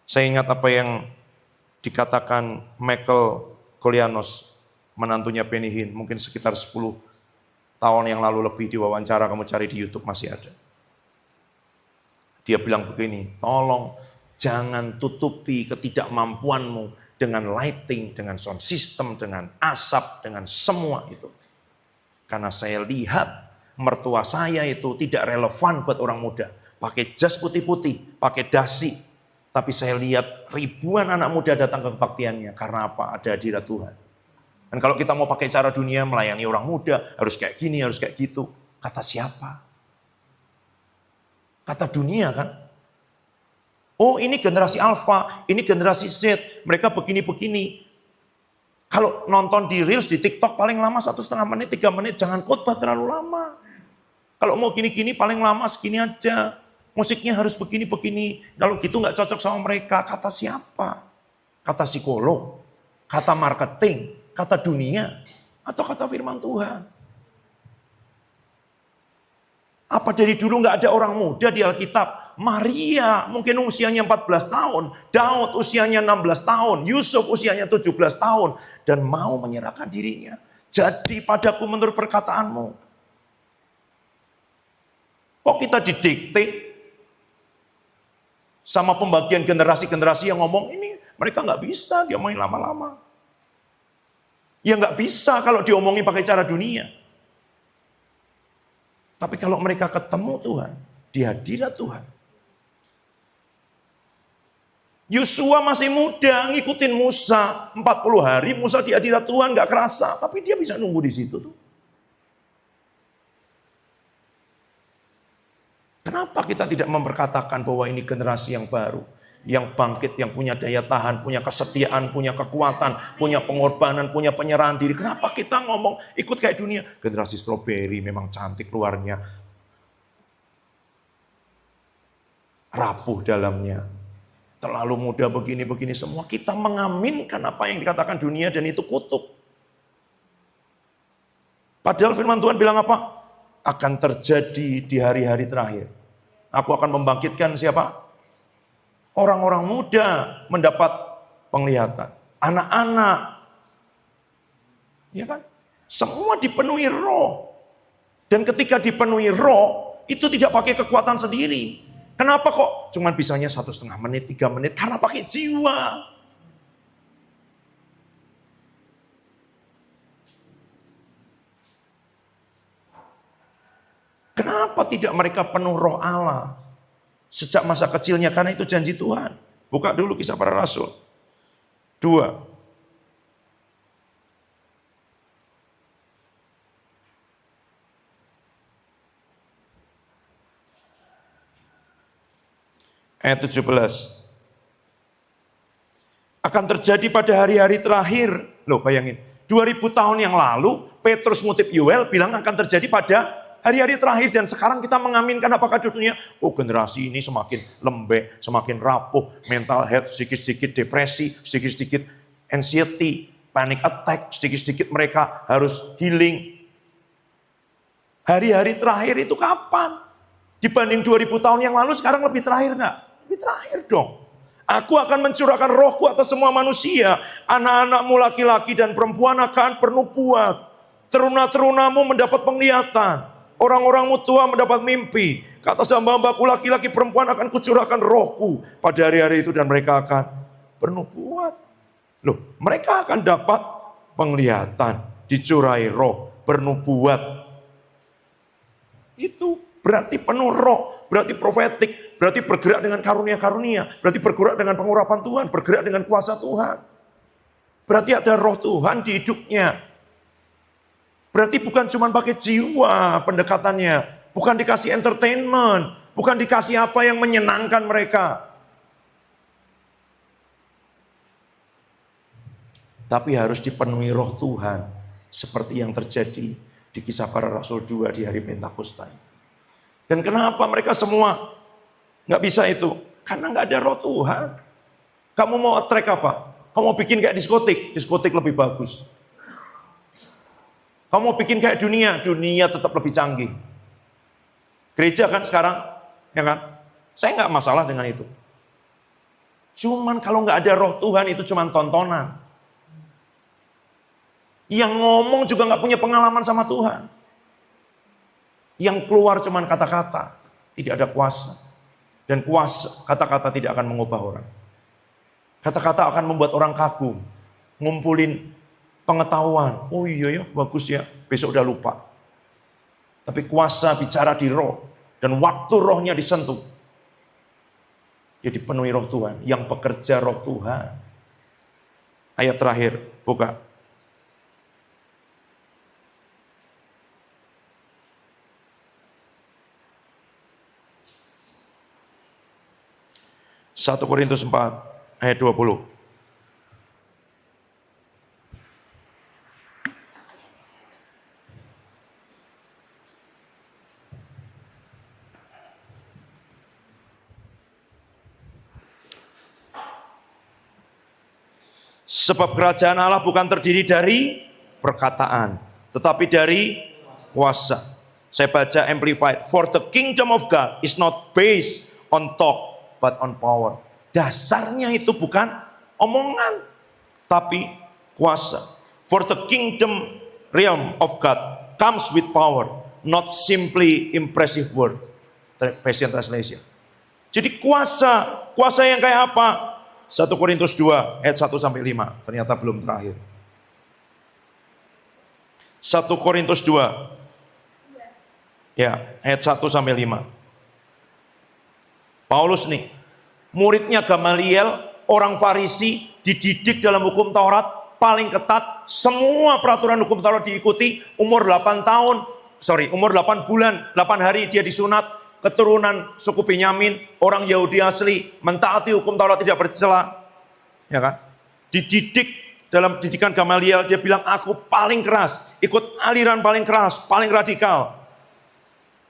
A: Saya ingat apa yang dikatakan Michael Kolianos, menantunya Benny Hinn, mungkin sekitar 10 tahun yang lalu lebih diwawancara, kamu cari di YouTube masih ada. Dia bilang begini, tolong jangan tutupi ketidakmampuanmu dengan lighting, dengan sound system, dengan asap, dengan semua itu. Karena saya lihat mertua saya itu tidak relevan buat orang muda. Pakai jas putih-putih, pakai dasi. Tapi saya lihat ribuan anak muda datang ke kebaktiannya. Karena apa? Ada hadirat Tuhan. Dan kalau kita mau pakai cara dunia, melayani orang muda, harus kayak gini, harus kayak gitu. Kata siapa? Kata dunia kan? Oh ini generasi Alpha, ini generasi Z, mereka begini-begini. Kalau nonton di Reels, di TikTok paling lama 1,5 menit, 3 menit, jangan khotbah terlalu lama. Kalau mau gini-gini paling lama segini aja. Musiknya harus begini-begini. Kalau gitu nggak cocok sama mereka. Kata siapa? Kata psikolog, kata marketing, kata dunia, atau kata firman Tuhan? Apa dari dulu nggak ada orang muda di Alkitab? Maria mungkin usianya 14 tahun, Daud usianya 16 tahun, Yusuf usianya 17 tahun, dan mau menyerahkan dirinya. Jadi padaku menurut perkataanmu. Kok kita didikte sama pembagian generasi-generasi yang ngomong ini mereka nggak bisa diomongin lama-lama. Ya nggak bisa kalau diomongin pakai cara dunia. Tapi kalau mereka ketemu Tuhan, di hadirat Tuhan. Yosua masih muda, ngikutin Musa 40 hari, Musa di hadirat Tuhan nggak kerasa, tapi dia bisa nunggu di situ tuh. Kenapa kita tidak memperkatakan bahwa ini generasi yang baru, yang bangkit, yang punya daya tahan, punya kesetiaan, punya kekuatan, punya pengorbanan, punya penyerahan diri. Kenapa kita ngomong ikut kayak dunia? Generasi stroberi memang cantik luarnya, rapuh dalamnya, terlalu muda begini-begini semua. Kita mengaminkan apa yang dikatakan dunia dan itu kutuk. Padahal firman Tuhan bilang apa? Akan terjadi di hari-hari terakhir. Aku akan membangkitkan siapa? Orang-orang muda mendapat penglihatan. Anak-anak. Ya kan? Semua dipenuhi roh. Dan ketika dipenuhi roh, itu tidak pakai kekuatan sendiri. Kenapa kok cuman bisanya 1,5 menit, 3 menit? Karena pakai jiwa. Kenapa tidak mereka penuh roh Allah? Sejak masa kecilnya, karena itu janji Tuhan. Buka dulu Kisah Para Rasul. 2. Ayat 17. Akan terjadi pada hari-hari terakhir. Loh bayangin, 2000 tahun yang lalu, Petrus ngutip Yoel bilang akan terjadi pada hari-hari terakhir. Dan sekarang kita mengaminkan apakah dunia? Oh generasi ini semakin lembek, semakin rapuh, mental health, sedikit-sedikit depresi, sedikit-sedikit anxiety, panic attack, sedikit-sedikit mereka harus healing. Hari-hari terakhir itu kapan? Dibanding 2000 tahun yang lalu sekarang lebih terakhir nggak? Lebih terakhir dong. Aku akan mencurahkan rohku atas semua manusia. Anak-anakmu laki-laki dan perempuan akan bernubuat. Teruna-terunamu mendapat penglihatan. Orang-orangmu tua mendapat mimpi. Kata hamba-hambaku laki-laki perempuan akan kucurahkan rohku pada hari-hari itu dan mereka akan bernubuat. Loh, mereka akan dapat penglihatan, dicurahi roh, bernubuat. Itu berarti penuh roh, berarti profetik, berarti bergerak dengan karunia-karunia, berarti bergerak dengan pengurapan Tuhan, bergerak dengan kuasa Tuhan. Berarti ada roh Tuhan di hidupnya. Berarti bukan cuma pakai jiwa pendekatannya, bukan dikasih entertainment, bukan dikasih apa yang menyenangkan mereka. Tapi harus dipenuhi roh Tuhan, seperti yang terjadi di Kisah Para Rasul 2 di hari Pentakosta. Dan kenapa mereka semua nggak bisa itu? Karena nggak ada roh Tuhan. Kamu mau attract apa? Kamu mau bikin kayak diskotik, diskotik lebih bagus. Kamu mau bikin kayak dunia, dunia tetap lebih canggih. Gereja kan sekarang, ya kan? Saya nggak masalah dengan itu. Cuman kalau nggak ada roh Tuhan itu cuman tontonan. Yang ngomong juga nggak punya pengalaman sama Tuhan. Yang keluar cuman kata-kata, tidak ada kuasa. Dan kuasa kata-kata tidak akan mengubah orang. Kata-kata akan membuat orang kagum, ngumpulin pengetahuan. Oh iya ya, bagus ya, besok udah lupa. Tapi kuasa bicara di roh, dan waktu rohnya disentuh, dia dipenuhi roh Tuhan, yang bekerja roh Tuhan. Ayat terakhir, buka. Satu Korintus 4 ayat 20. Sebab kerajaan Allah bukan terdiri dari perkataan, tetapi dari kuasa. Saya baca Amplified. For the kingdom of God is not based on talk, but on power. Dasarnya itu bukan omongan, tapi kuasa. For the kingdom realm of God comes with power, not simply impressive word. Passion Translation. Jadi kuasa yang kayak apa? 1 Korintus 2 ayat 1 sampai 5. Ternyata belum terakhir. 1 Korintus 2. Ya, ayat 1 sampai 5. Paulus nih, muridnya Gamaliel, orang Farisi, dididik dalam hukum Taurat paling ketat, semua peraturan hukum Taurat diikuti, umur 8 bulan, 8 hari dia disunat, keturunan suku Benyamin, orang Yahudi asli, mentaati hukum Taurat tidak bercela. Ya kan? Dididik dalam didikan Gamaliel, dia bilang aku paling keras, ikut aliran paling keras, paling radikal.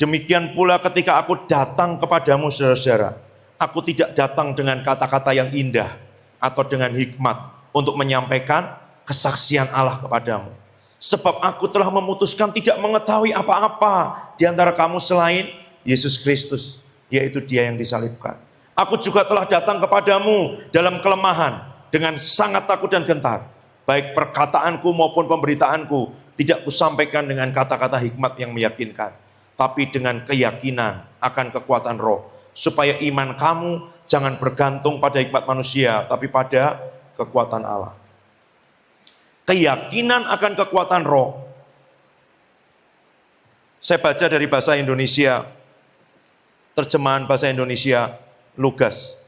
A: Demikian pula ketika aku datang kepadamu saudara-saudara, aku tidak datang dengan kata-kata yang indah atau dengan hikmat untuk menyampaikan kesaksian Allah kepadamu. Sebab aku telah memutuskan tidak mengetahui apa-apa di antara kamu selain Yesus Kristus, yaitu Dia yang disalibkan. Aku juga telah datang kepadamu dalam kelemahan, dengan sangat takut dan gentar. Baik perkataanku maupun pemberitaanku tidak kusampaikan dengan kata-kata hikmat yang meyakinkan, tapi dengan keyakinan akan kekuatan roh, supaya iman kamu jangan bergantung pada hikmat manusia, tapi pada kekuatan Allah. Keyakinan akan kekuatan roh. Saya baca dari bahasa Indonesia, terjemahan bahasa Indonesia, Lugas.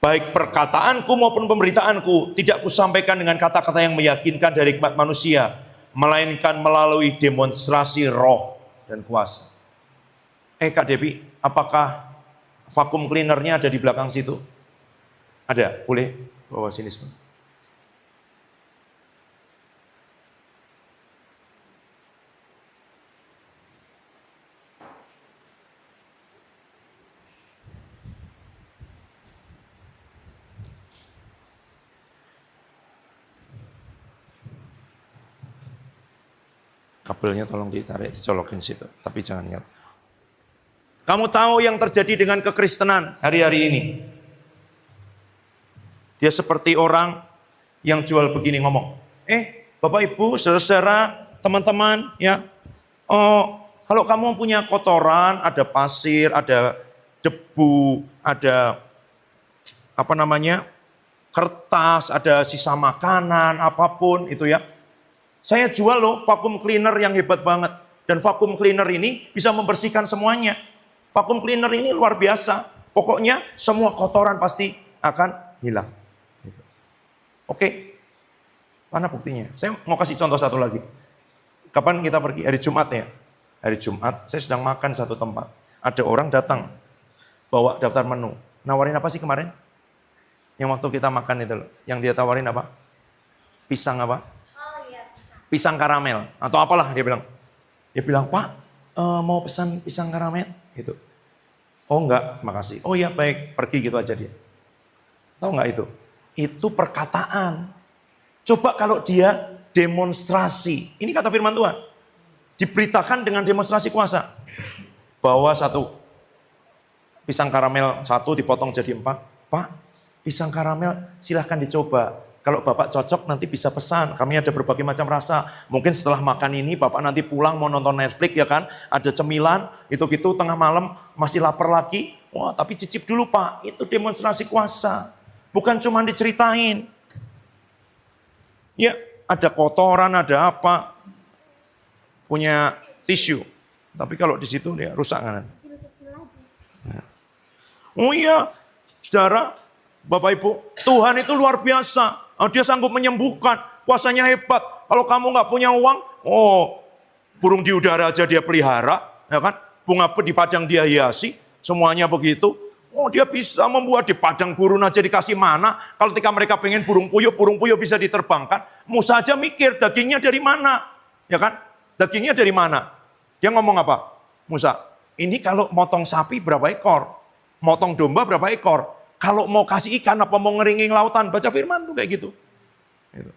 A: Baik perkataanku maupun pemberitaanku tidak kusampaikan dengan kata-kata yang meyakinkan dari hikmat manusia, melainkan melalui demonstrasi roh dan kuasa. Kak Devi, apakah vakum cleanernya ada di belakang situ? Ada, boleh bawa sini sebentar. Kabelnya tolong ditarik, dicolokin situ, tapi jangan nyala. Kamu tahu yang terjadi dengan kekristenan hari-hari ini? Dia seperti orang yang jual begini ngomong, Bapak Ibu, saudara-saudara, teman-teman, ya, kalau kamu punya kotoran, ada pasir, ada debu, ada kertas, ada sisa makanan, apapun itu ya. Saya jual loh vacuum cleaner yang hebat banget. Dan vacuum cleaner ini bisa membersihkan semuanya. Vacuum cleaner ini luar biasa. Pokoknya semua kotoran pasti akan hilang. Gitu. Oke, mana buktinya? Saya mau kasih contoh satu lagi. Kapan kita pergi? Hari Jumat ya. Hari Jumat saya sedang makan satu tempat. Ada orang datang bawa daftar menu. Nawarin apa sih kemarin? Yang waktu kita makan itu loh. Yang dia tawarin apa? Pisang apa? Pisang karamel atau apalah dia bilang. Dia bilang, Pak, mau pesan pisang karamel? Gitu. Oh enggak, makasih. Oh ya baik, pergi gitu aja dia. Tahu enggak itu? Itu perkataan. Coba kalau dia demonstrasi. Ini kata firman Tuhan. Diberitakan dengan demonstrasi kuasa. Bawa satu pisang karamel satu dipotong jadi 4. Pak, pisang karamel silahkan dicoba. Kalau Bapak cocok nanti bisa pesan. Kami ada berbagai macam rasa. Mungkin setelah makan ini Bapak nanti pulang mau nonton Netflix ya kan. Ada cemilan, itu-gitu tengah malam masih lapar lagi. Wah tapi cicip dulu Pak. Itu demonstrasi kuasa. Bukan cuma diceritain. Ya ada kotoran, ada apa. Punya tisu. Tapi kalau di situ dia rusak kan. Oh iya, saudara, Bapak Ibu, Tuhan itu luar biasa. Dia sanggup menyembuhkan, kuasanya hebat. Kalau kamu nggak punya uang, burung di udara aja dia pelihara, ya kan? Bunga di padang dia hiasi, semuanya begitu. Dia bisa membuat di padang gurun aja dikasih mana. Kalau ketika mereka pengen burung puyuh bisa diterbangkan. Musa aja mikir dagingnya dari mana, ya kan? Dagingnya dari mana? Dia ngomong apa? Musa, ini kalau motong sapi berapa ekor? Motong domba berapa ekor? Kalau mau kasih ikan apa mau ngeringin lautan, baca firman tuh kayak gitu. Gitu.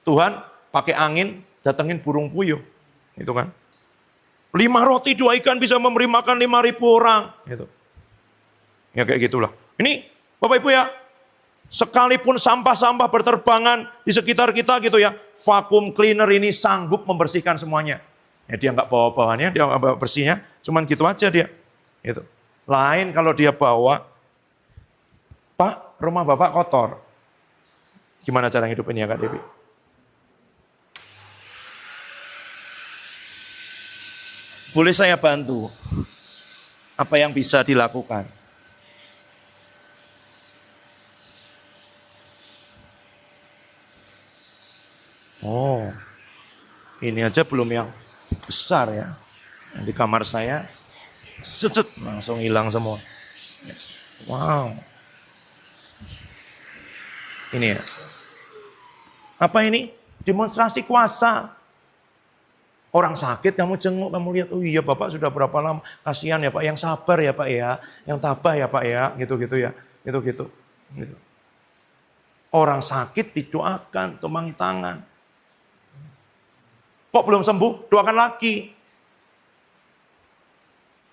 A: Tuhan pakai angin datengin burung puyuh, gitu kan. 5 roti 2 ikan bisa memberi makan 5.000 orang, gitu. Ya kayak gitulah. Ini Bapak Ibu ya, sekalipun sampah-sampah berterbangan di sekitar kita gitu ya, vacuum cleaner ini sanggup membersihkan semuanya. Ya dia nggak bawa bawaannya, dia nggak bawa bersihnya, cuman gitu aja dia. Gitu. Lain kalau dia bawa, Pak, rumah Bapak kotor. Gimana cara ngidupin ya Kak Devi? Boleh saya bantu? Apa yang bisa dilakukan? Oh, ini aja belum yang besar ya. Yang di kamar saya, langsung hilang semua. Wow. Ini ya. Apa ini? Demonstrasi kuasa. Orang sakit kamu jenguk, kamu lihat, oh iya Bapak sudah berapa lama, kasihan ya Pak, yang sabar ya Pak ya, yang tabah ya Pak ya, gitu-gitu ya, gitu-gitu. Gitu. Orang sakit didoakan, tumangi tangan. Kok belum sembuh? Doakan lagi.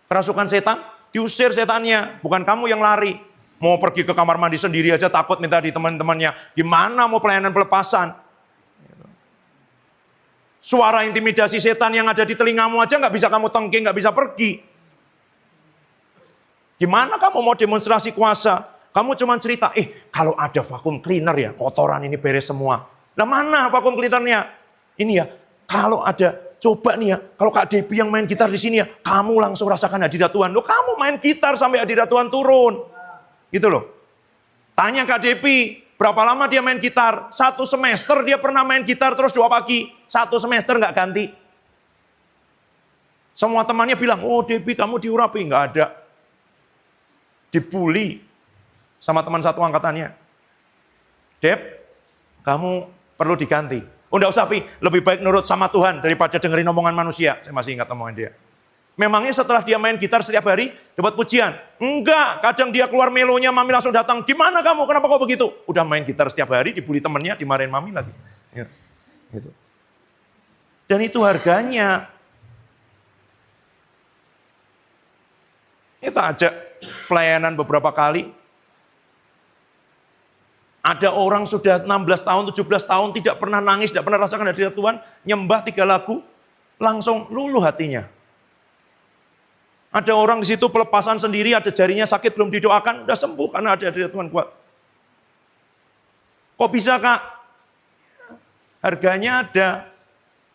A: Kerasukan setan, diusir setannya, bukan kamu yang lari. Mau pergi ke kamar mandi sendiri aja takut minta di teman-temannya. Gimana mau pelayanan pelepasan? Suara intimidasi setan yang ada di telingamu aja nggak bisa kamu tengking, nggak bisa pergi. Gimana kamu mau demonstrasi kuasa? Kamu cuma cerita, kalau ada vacuum cleaner ya, kotoran ini beres semua. Nah mana vacuum cleanernya? Ini ya, kalau ada, coba nih ya, kalau Kak Debbie yang main gitar di sini ya, kamu langsung rasakan hadirat Tuhan. Loh kamu main gitar sampai hadirat Tuhan turun. Gitu loh. Tanya Kak Debbie, berapa lama dia main gitar? 1 semester dia pernah main gitar terus 2 pagi. 1 semester nggak ganti. Semua temannya bilang, oh Debbie kamu diurapi. Nggak ada. Dibully sama teman satu angkatannya. Deb, kamu perlu diganti. Oh enggak usah Pi, lebih baik nurut sama Tuhan daripada dengerin omongan manusia. Saya masih ingat omongan dia. Memangnya setelah dia main gitar setiap hari, dapat pujian? Enggak, kadang dia keluar melonya, mami langsung datang. Gimana kamu, kenapa kok begitu? Udah main gitar setiap hari, dibully temennya, dimarahin mami lagi. Ya, gitu. Dan itu harganya. Kita ajak pelayanan beberapa kali. Ada orang sudah 16 tahun, 17 tahun, tidak pernah nangis, tidak pernah rasakan hadirat Tuhan, nyembah 3 lagu, langsung luluh hatinya. Ada orang di situ pelepasan sendiri, ada jarinya sakit, belum didoakan, udah sembuh karena ada hadirat Tuhan kuat. Kok bisa Kak? Harganya ada.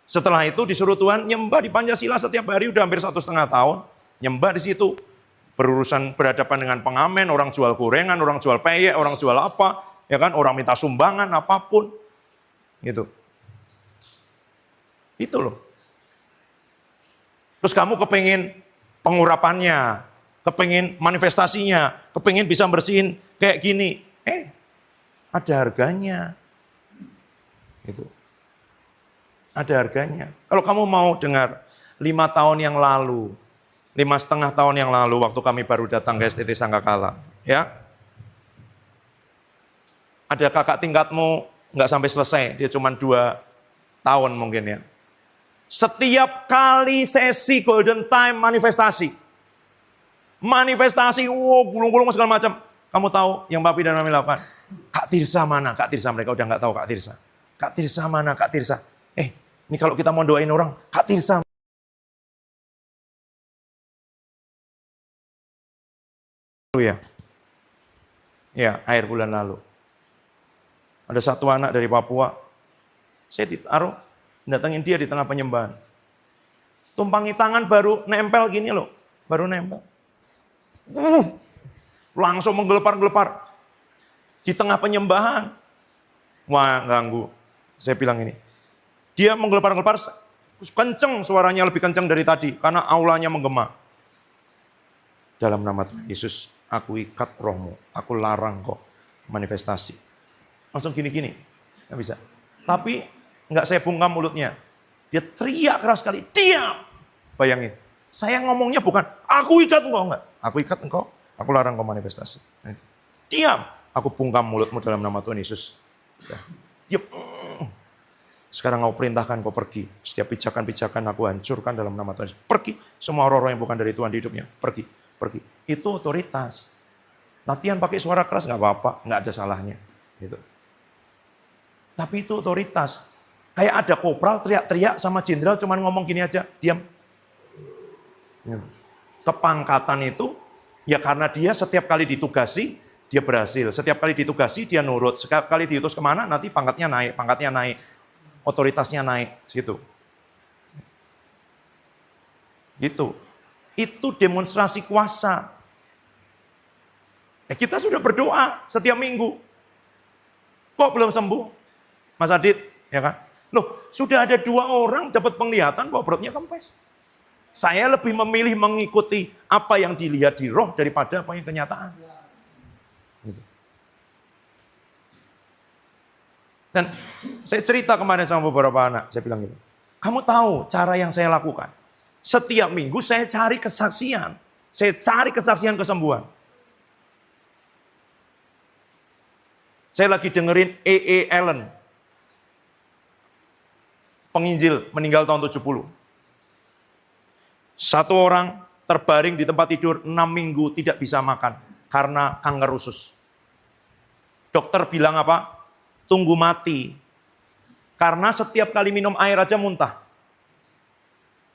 A: Setelah itu disuruh Tuhan nyembah di Pancasila setiap hari, udah hampir 1,5 tahun. Nyembah di situ. Berurusan berhadapan dengan pengamen, orang jual gorengan, orang jual peyek, orang jual apa, ya kan, orang minta sumbangan, apapun. Gitu. Itu loh. Terus kamu kepengin pengurapannya, kepengin manifestasinya, kepengin bisa bersihin kayak gini. Ada harganya. Gitu. Ada harganya. Kalau kamu mau dengar 5 tahun yang lalu, 5,5 tahun yang lalu waktu kami baru datang ke STT Sangkakala, ya. Ada kakak tingkatmu nggak sampai selesai, dia cuma 2 tahun mungkin ya. Setiap kali sesi golden time manifestasi, wow, gulung-gulung segala macam. Kamu tahu yang Papi dan Mami lakukan? Kak Tirsa mana? Kak Tirsa, mereka udah nggak tahu Kak Tirsa. Kak Tirsa mana? Kak Tirsa. Ini kalau kita mau doain orang, Kak Tirsa. Ya, akhir bulan lalu. Ada satu anak dari Papua, saya ditaruh, datangin dia di tengah penyembahan. Tumpangi tangan baru nempel gini loh, baru nempel. Langsung menggelepar-gelepar. Di tengah penyembahan. Wah, ganggu. Saya bilang ini. Dia menggelepar-gelepar, kenceng suaranya lebih kenceng dari tadi, karena aulanya menggema. Dalam nama Tuhan Yesus, aku ikat rohmu, aku larang kok manifestasi. Langsung gini-gini, nggak bisa. Tapi nggak saya bungkam mulutnya. Dia teriak keras sekali, diam. Bayangin, saya ngomongnya bukan, aku ikat engkau, enggak. Aku ikat engkau, aku larang kau manifestasi. Diam. Aku bungkam mulutmu dalam nama Tuhan Yesus. Diam. Sekarang kau perintahkan kau pergi. Setiap pijakan-pijakan aku hancurkan dalam nama Tuhan Yesus. Pergi. Semua roh-roh yang bukan dari Tuhan di hidupnya. Pergi. Pergi. Itu otoritas. Latihan pakai suara keras nggak apa-apa. Nggak ada salahnya. Gitu. Tapi itu otoritas. Kayak ada kopral teriak-teriak sama jenderal cuman ngomong gini aja. Diam. Kepangkatan itu ya karena dia setiap kali ditugasi, dia berhasil. Setiap kali ditugasi, dia nurut. Setiap kali diutus kemana, nanti pangkatnya naik. Otoritasnya naik. Gitu. Gitu. Itu demonstrasi kuasa. Kita sudah berdoa setiap minggu. Kok belum sembuh? Mas Adit, ya kan? Loh, sudah ada 2 orang dapat penglihatan kok perutnya kempes. Saya lebih memilih mengikuti apa yang dilihat di roh daripada apa yang kenyataan. Gitu. Dan saya cerita kemarin sama beberapa anak, saya bilang gitu. Kamu tahu cara yang saya lakukan? Setiap minggu saya cari kesaksian. Saya cari kesaksian kesembuhan. Saya lagi dengerin E.E. Allen. Penginjil meninggal tahun 70. Satu orang terbaring di tempat tidur 6 minggu tidak bisa makan karena kanker usus. Dokter bilang apa? Tunggu mati. Karena setiap kali minum air aja muntah.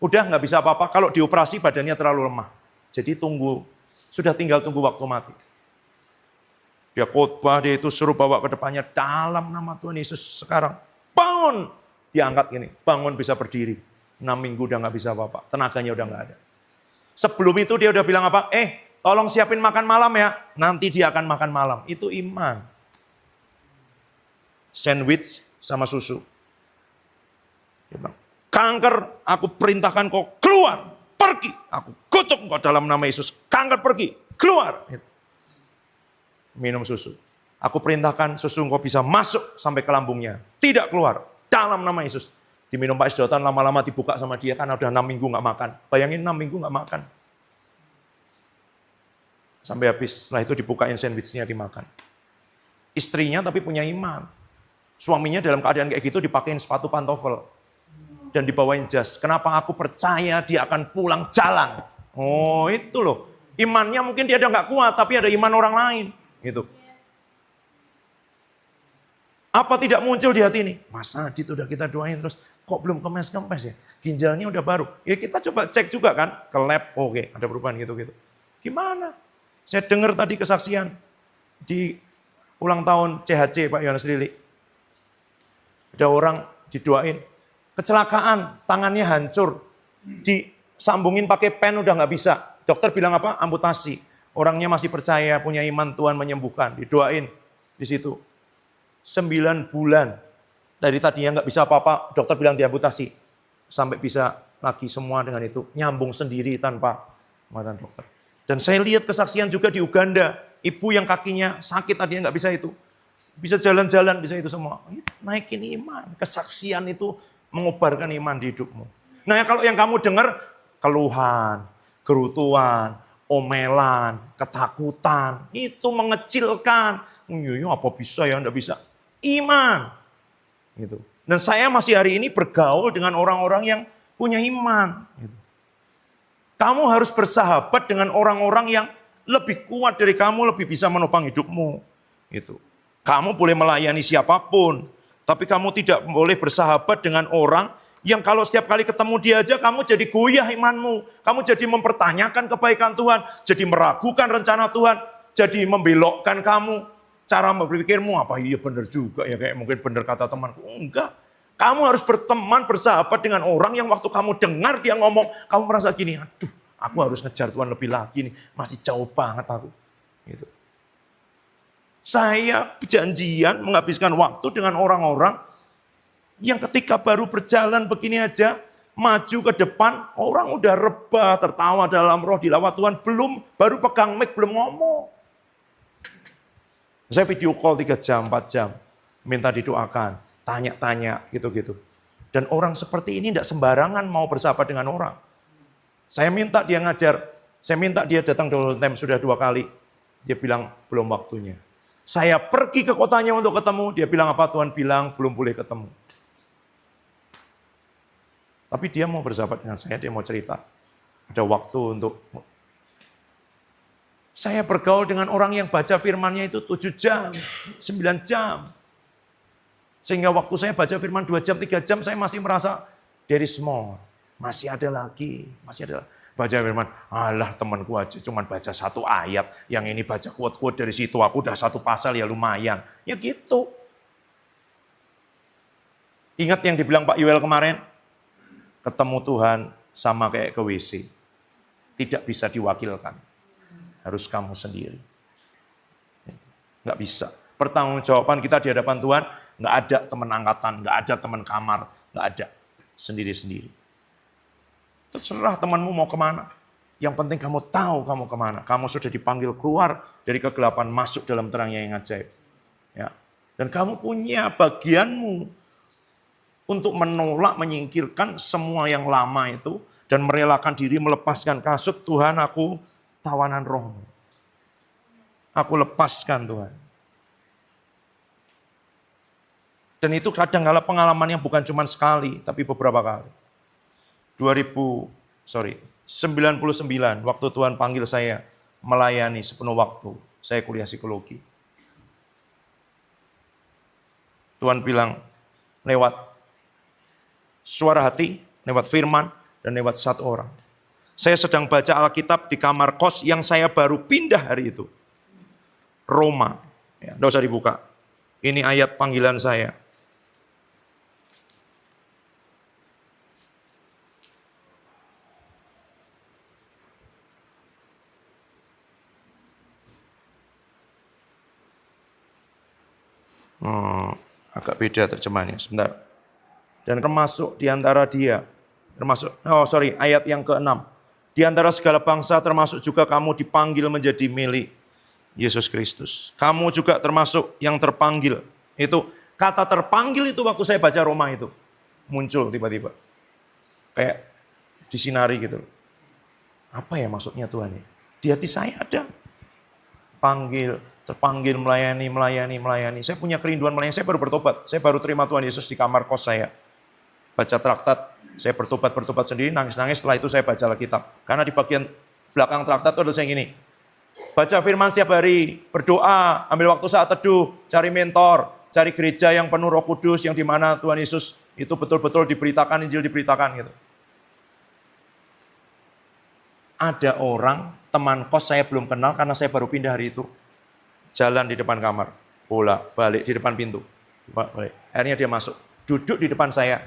A: Udah nggak bisa apa-apa, kalau dioperasi badannya terlalu lemah. Jadi sudah tinggal tunggu waktu mati. Dia khotbah, dia itu suruh bawa ke depannya dalam nama Tuhan Yesus sekarang. Bangun! Diangkat gini, bangun bisa berdiri. 6 minggu udah nggak bisa apa-apa, tenaganya udah nggak ada. Sebelum itu dia udah bilang apa? Tolong siapin makan malam ya, nanti dia akan makan malam. Itu iman. Sandwich sama susu. Dia bilang, kanker aku perintahkan kau keluar, pergi. Aku kutuk kau dalam nama Yesus, kanker pergi, keluar. Minum susu. Aku perintahkan susu kau bisa masuk sampai ke lambungnya, tidak keluar, dalam nama Yesus. Diminum Pak sedotan, lama-lama dibuka sama dia, kan udah 6 minggu nggak makan. Bayangin 6 minggu nggak makan. Sampai habis, setelah itu dibukain sandwichnya dimakan. Istrinya tapi punya iman. Suaminya dalam keadaan kayak gitu dipakein sepatu pantofel. Dan dibawain jas. Kenapa aku percaya dia akan pulang jalan? Oh itu loh. Imannya mungkin dia udah nggak kuat, tapi ada iman orang lain. Gitu. Apa tidak muncul di hati ini? Mas Adit udah kita doain terus. Kok belum kempes-kempes ya? Ginjalnya udah baru. Ya kita coba cek juga kan. Ke lab, oke, ada perubahan gitu-gitu. Gimana? Saya dengar tadi kesaksian di ulang tahun CHC Pak Yohanes Lili. Ada orang didoain. Kecelakaan, tangannya hancur. Disambungin pakai pen udah nggak bisa. Dokter bilang apa? Amputasi. Orangnya masih percaya, punya iman Tuhan menyembuhkan. Didoain di situ. 9 bulan. Dari tadinya nggak bisa apa-apa, dokter bilang diamputasi. Sampai bisa lagi semua dengan itu. Nyambung sendiri tanpa muatan dokter. Dan saya lihat kesaksian juga di Uganda. Ibu yang kakinya sakit tadinya nggak bisa itu. Bisa jalan-jalan, bisa itu semua. Naikin iman. Kesaksian itu mengobarkan iman di hidupmu. Nah kalau yang kamu dengar, keluhan, gerutuan, omelan, ketakutan. Itu mengecilkan. Apa bisa ya, enggak bisa. Iman. Gitu. Dan saya masih hari ini bergaul dengan orang-orang yang punya iman. Gitu. Kamu harus bersahabat dengan orang-orang yang lebih kuat dari kamu, lebih bisa menopang hidupmu. Gitu. Kamu boleh melayani siapapun, tapi kamu tidak boleh bersahabat dengan orang yang kalau setiap kali ketemu dia aja kamu jadi goyah imanmu. Kamu jadi mempertanyakan kebaikan Tuhan, jadi meragukan rencana Tuhan, jadi membelokkan kamu. Cara berpikirmu, apa iya benar juga ya, kayak mungkin benar kata temanku. Enggak. Kamu harus berteman, bersahabat dengan orang yang waktu kamu dengar dia ngomong, kamu merasa gini, aduh aku harus ngejar Tuhan lebih lagi nih, masih jauh banget aku. Gitu. Saya janjian menghabiskan waktu dengan orang-orang yang ketika baru berjalan begini aja, maju ke depan, orang udah rebah, tertawa dalam roh, dilawat Tuhan, baru pegang mic, belum ngomong. Saya video call 3 jam, 4 jam. Minta didoakan, tanya-tanya, gitu-gitu. Dan orang seperti ini tidak sembarangan mau bersahabat dengan orang. Saya minta dia ngajar, saya minta dia datang dulu time sudah 2 kali. Dia bilang, belum waktunya. Saya pergi ke kotanya untuk ketemu, dia bilang apa? Tuhan bilang belum boleh ketemu. Tapi dia mau bersahabat dengan saya, dia mau cerita. Ada waktu untuk... Saya bergaul dengan orang yang baca firman-Nya itu 7 jam, 9 jam. Sehingga waktu saya baca firman 2 jam, 3 jam, saya masih merasa there is more. Masih ada lagi, masih ada lagi. Baca firman, alah temanku aja cuma baca 1 ayat. Yang ini baca quote-quote dari situ, aku udah 1 pasal ya lumayan. Ya gitu. Ingat yang dibilang Pak Yuel kemarin? Ketemu Tuhan sama kayak ke WC. Tidak bisa diwakilkan. Harus kamu sendiri. Nggak bisa. Pertanggungjawaban kita di hadapan Tuhan, nggak ada teman angkatan, nggak ada teman kamar, nggak ada. Sendiri-sendiri. Terserah temanmu mau kemana. Yang penting kamu tahu kamu kemana. Kamu sudah dipanggil keluar dari kegelapan masuk dalam terangnya yang ajaib. Ya. Dan kamu punya bagianmu untuk menolak, menyingkirkan semua yang lama itu. Dan merelakan diri melepaskan kasut. Tuhan, aku tawanan rohmu. Aku lepaskan Tuhan. Dan itu kadang-kala pengalaman yang bukan cuma sekali, tapi beberapa kali. 99, waktu Tuhan panggil saya melayani sepenuh waktu. Saya kuliah psikologi. Tuhan bilang lewat suara hati, lewat firman, dan lewat 1 orang. Saya sedang baca Alkitab di kamar kos yang saya baru pindah hari itu. Roma. Ya, nggak usah dibuka. Ini ayat panggilan saya. Agak beda terjemahannya, sebentar. Dan termasuk di antara dia, ayat yang ke-6. Di antara segala bangsa termasuk juga kamu dipanggil menjadi milik Yesus Kristus. Kamu juga termasuk yang terpanggil. Itu kata terpanggil itu waktu saya baca Roma itu muncul tiba-tiba. Kayak disinari gitu. Apa ya maksudnya Tuhan ya? Di hati saya ada. Terpanggil melayani. Saya punya kerinduan melayani. Saya baru bertobat. Saya baru terima Tuhan Yesus di kamar kos saya. Baca traktat, saya bertobat sendiri, nangis-nangis. Setelah itu saya baca Alkitab. Karena di bagian belakang traktat itu ada yang gini. Baca firman setiap hari, berdoa, ambil waktu saat teduh, cari mentor, cari gereja yang penuh Roh Kudus, yang di mana Tuhan Yesus itu betul-betul diberitakan, Injil diberitakan gitu. Ada orang, teman kos saya belum kenal karena saya baru pindah hari itu. Jalan di depan kamar, balik di depan pintu. Akhirnya dia masuk, duduk di depan saya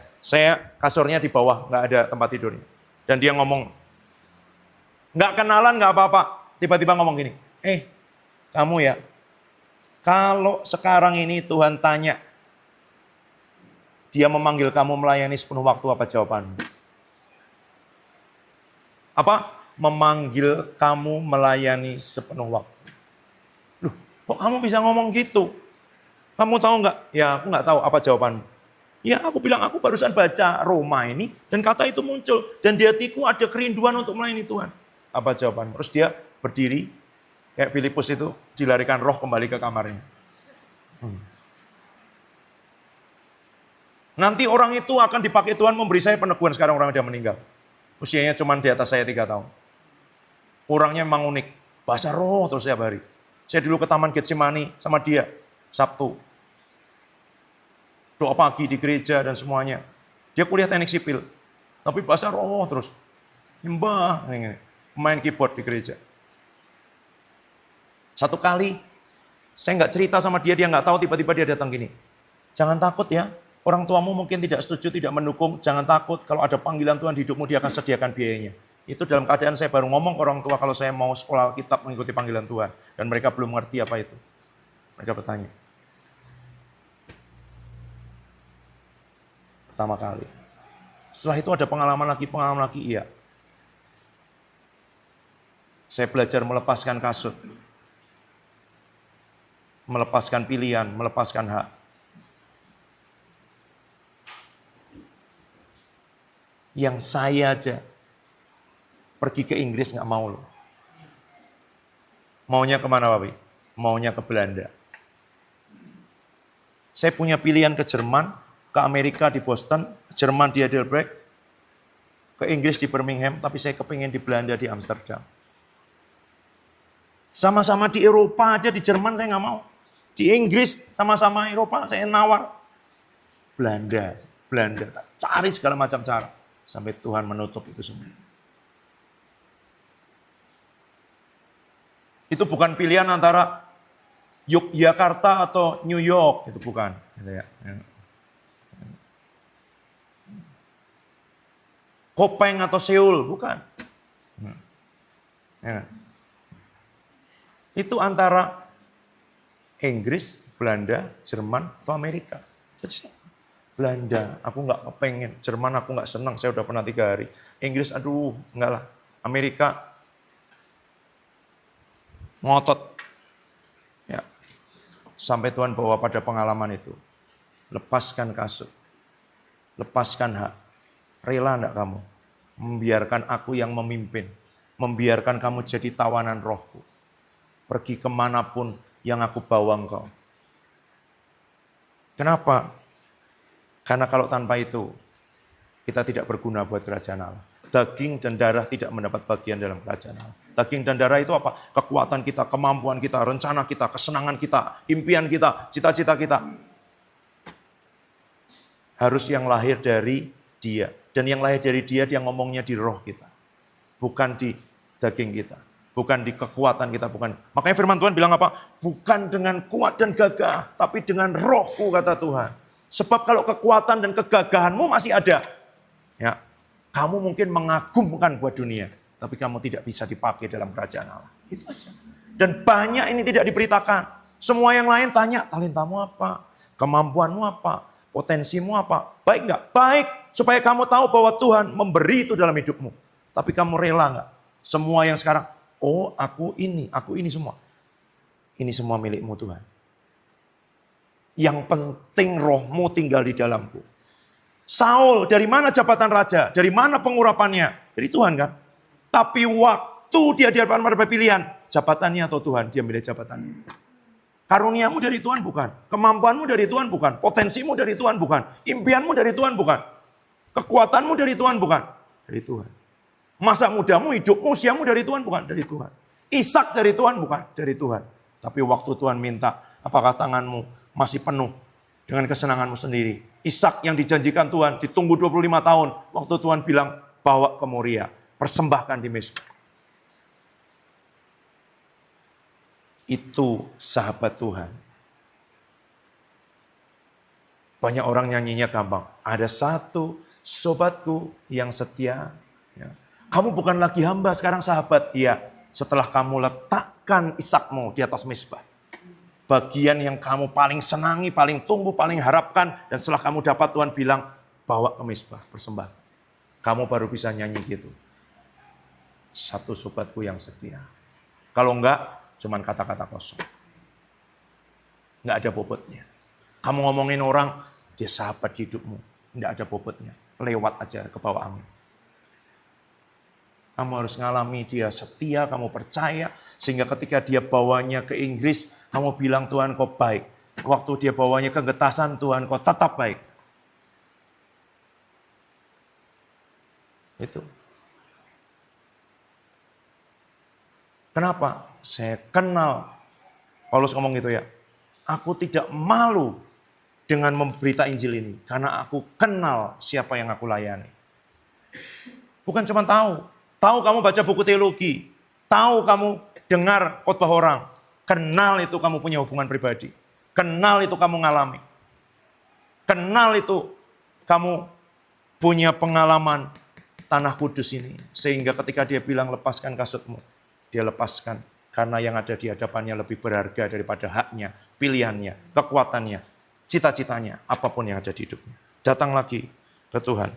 A: kasurnya di bawah, nggak ada tempat tidurnya. Dan dia ngomong, nggak kenalan nggak apa-apa. Tiba-tiba ngomong gini, kamu ya, kalau sekarang ini Tuhan tanya, dia memanggil kamu melayani sepenuh waktu, apa jawabanmu? Apa? Memanggil kamu melayani sepenuh waktu. Loh, kok kamu bisa ngomong gitu? Kamu tahu nggak? Ya, aku nggak tahu apa jawabanmu. Ya, aku bilang, aku barusan baca Roma ini, dan kata itu muncul. Dan di hatiku ada kerinduan untuk melayani Tuhan. Apa jawabanmu? Terus dia berdiri, kayak Filipus itu, dilarikan roh kembali ke kamarnya. Nanti orang itu akan dipakai Tuhan memberi saya peneguhan, sekarang orang udah meninggal. Usianya cuma di atas saya 3 tahun. Orangnya memang unik, bahasa roh terus setiap hari. Saya dulu ke Taman Getsemani sama dia, Sabtu. Doa pagi di gereja dan semuanya. Dia kuliah teknik sipil, tapi bahasa roh terus. Nyembah, main keyboard di gereja. Satu kali, saya nggak cerita sama dia nggak tahu, tiba-tiba dia datang gini. Jangan takut ya, orang tuamu mungkin tidak setuju, tidak mendukung. Jangan takut, kalau ada panggilan Tuhan di hidupmu, dia akan sediakan biayanya. Itu dalam keadaan saya baru ngomong ke orang tua kalau saya mau sekolah Alkitab mengikuti panggilan Tuhan. Dan mereka belum mengerti apa itu. Mereka bertanya. Pertama kali. Setelah itu ada pengalaman lagi, iya. Saya belajar melepaskan kasut. Melepaskan pilihan, melepaskan hak. Yang saya aja pergi ke Inggris nggak mau loh. Maunya kemana Papi? Maunya ke Belanda. Saya punya pilihan ke Jerman, ke Amerika di Boston, Jerman di Heidelberg, ke Inggris di Birmingham, tapi saya kepingin di Belanda di Amsterdam. Sama-sama di Eropa aja, di Jerman saya nggak mau. Di Inggris sama-sama Eropa saya nawar. Belanda, cari segala macam cara. Sampai Tuhan menutup itu semua. Itu bukan pilihan antara Yogyakarta atau New York, itu bukan. Kopeng atau Seoul, bukan. Itu antara Inggris, Belanda, Jerman, atau Amerika. Jadi Belanda, aku nggak kepengen. Jerman aku nggak senang, saya udah pernah 3 hari. Inggris, aduh, enggak lah. Amerika, ngotot. Ya. Sampai Tuhan bawa pada pengalaman itu. Lepaskan kasut. Lepaskan hak. Rela enggak kamu? Membiarkan aku yang memimpin. Membiarkan kamu jadi tawanan rohku. Pergi kemanapun yang aku bawa engkau. Kenapa? Karena kalau tanpa itu, kita tidak berguna buat kerajaan Allah. Daging dan darah tidak mendapat bagian dalam kerajaan Allah. Daging dan darah itu apa? Kekuatan kita, kemampuan kita, rencana kita, kesenangan kita, impian kita, cita-cita kita. Harus yang lahir dari Dia. Dan yang lahir dari Dia ngomongnya di roh kita. Bukan di daging kita. Bukan di kekuatan kita. Bukan. Makanya firman Tuhan bilang apa? Bukan dengan kuat dan gagah, tapi dengan rohku, kata Tuhan. Sebab kalau kekuatan dan kegagahanmu masih ada, ya, kamu mungkin mengagumkan buat dunia, tapi kamu tidak bisa dipakai dalam kerajaan Allah. Itu aja. Dan banyak ini tidak diberitakan. Semua yang lain tanya, talentamu apa? Kemampuanmu apa? Potensimu apa? Baik enggak? Baik. Supaya kamu tahu bahwa Tuhan memberi itu dalam hidupmu. Tapi kamu rela enggak? Semua yang sekarang, oh aku ini semua. Ini semua milikmu Tuhan. Yang penting rohmu tinggal di dalamku. Saul, dari mana jabatan raja? Dari mana pengurapannya? Dari Tuhan kan? Tapi waktu dia di hadapan pada pilihan, jabatannya atau Tuhan, dia milih jabatannya. Karuniamu dari Tuhan bukan. Kemampuanmu dari Tuhan bukan. Potensimu dari Tuhan bukan. Impianmu dari Tuhan bukan. Kekuatanmu dari Tuhan bukan. Dari Tuhan. Masa mudamu, hidupmu, usiamu dari Tuhan bukan. Dari Tuhan. Ishak dari Tuhan bukan. Dari Tuhan. Tapi waktu Tuhan minta, apakah tanganmu masih penuh dengan kesenanganmu sendiri? Ishak yang dijanjikan Tuhan, ditunggu 25 tahun. Waktu Tuhan bilang, bawa ke Moria. Persembahkan di Mezbah. Itu sahabat Tuhan. Banyak orang nyanyinya gampang. Ada satu sobatku yang setia. Ya. Kamu bukan lagi hamba, sekarang sahabat. Iya, setelah kamu letakkan Ishakmu di atas Mezbah. Bagian yang kamu paling senangi, paling tunggu, paling harapkan. Dan setelah kamu dapat, Tuhan bilang, bawa ke Mezbah, persembahkan. Kamu baru bisa nyanyi gitu. Satu sobatku yang setia. Kalau enggak, cuman kata-kata kosong. Enggak ada bobotnya. Kamu ngomongin orang, dia sahabat hidupmu. Enggak ada bobotnya. Lewat aja ke bawah angin. Kamu harus ngalami dia setia, kamu percaya. Sehingga ketika dia bawanya ke Inggris, kamu bilang Tuhan kau baik. Waktu dia bawanya ke Getasan, Tuhan kau tetap baik. Itu. Kenapa? Saya kenal. Paulus ngomong gitu ya. Aku tidak malu dengan memberita Injil ini. Karena aku kenal siapa yang aku layani. Bukan cuma tahu. Tahu kamu baca buku teologi. Tahu kamu dengar khotbah orang. Kenal itu kamu punya hubungan pribadi. Kenal itu kamu ngalami. Kenal itu kamu punya pengalaman tanah kudus ini. Sehingga ketika dia bilang lepaskan kasutmu. Dia lepaskan. Karena yang ada di hadapannya lebih berharga daripada haknya, pilihannya, kekuatannya, cita-citanya, apapun yang ada di hidupnya. Datang lagi ke Tuhan.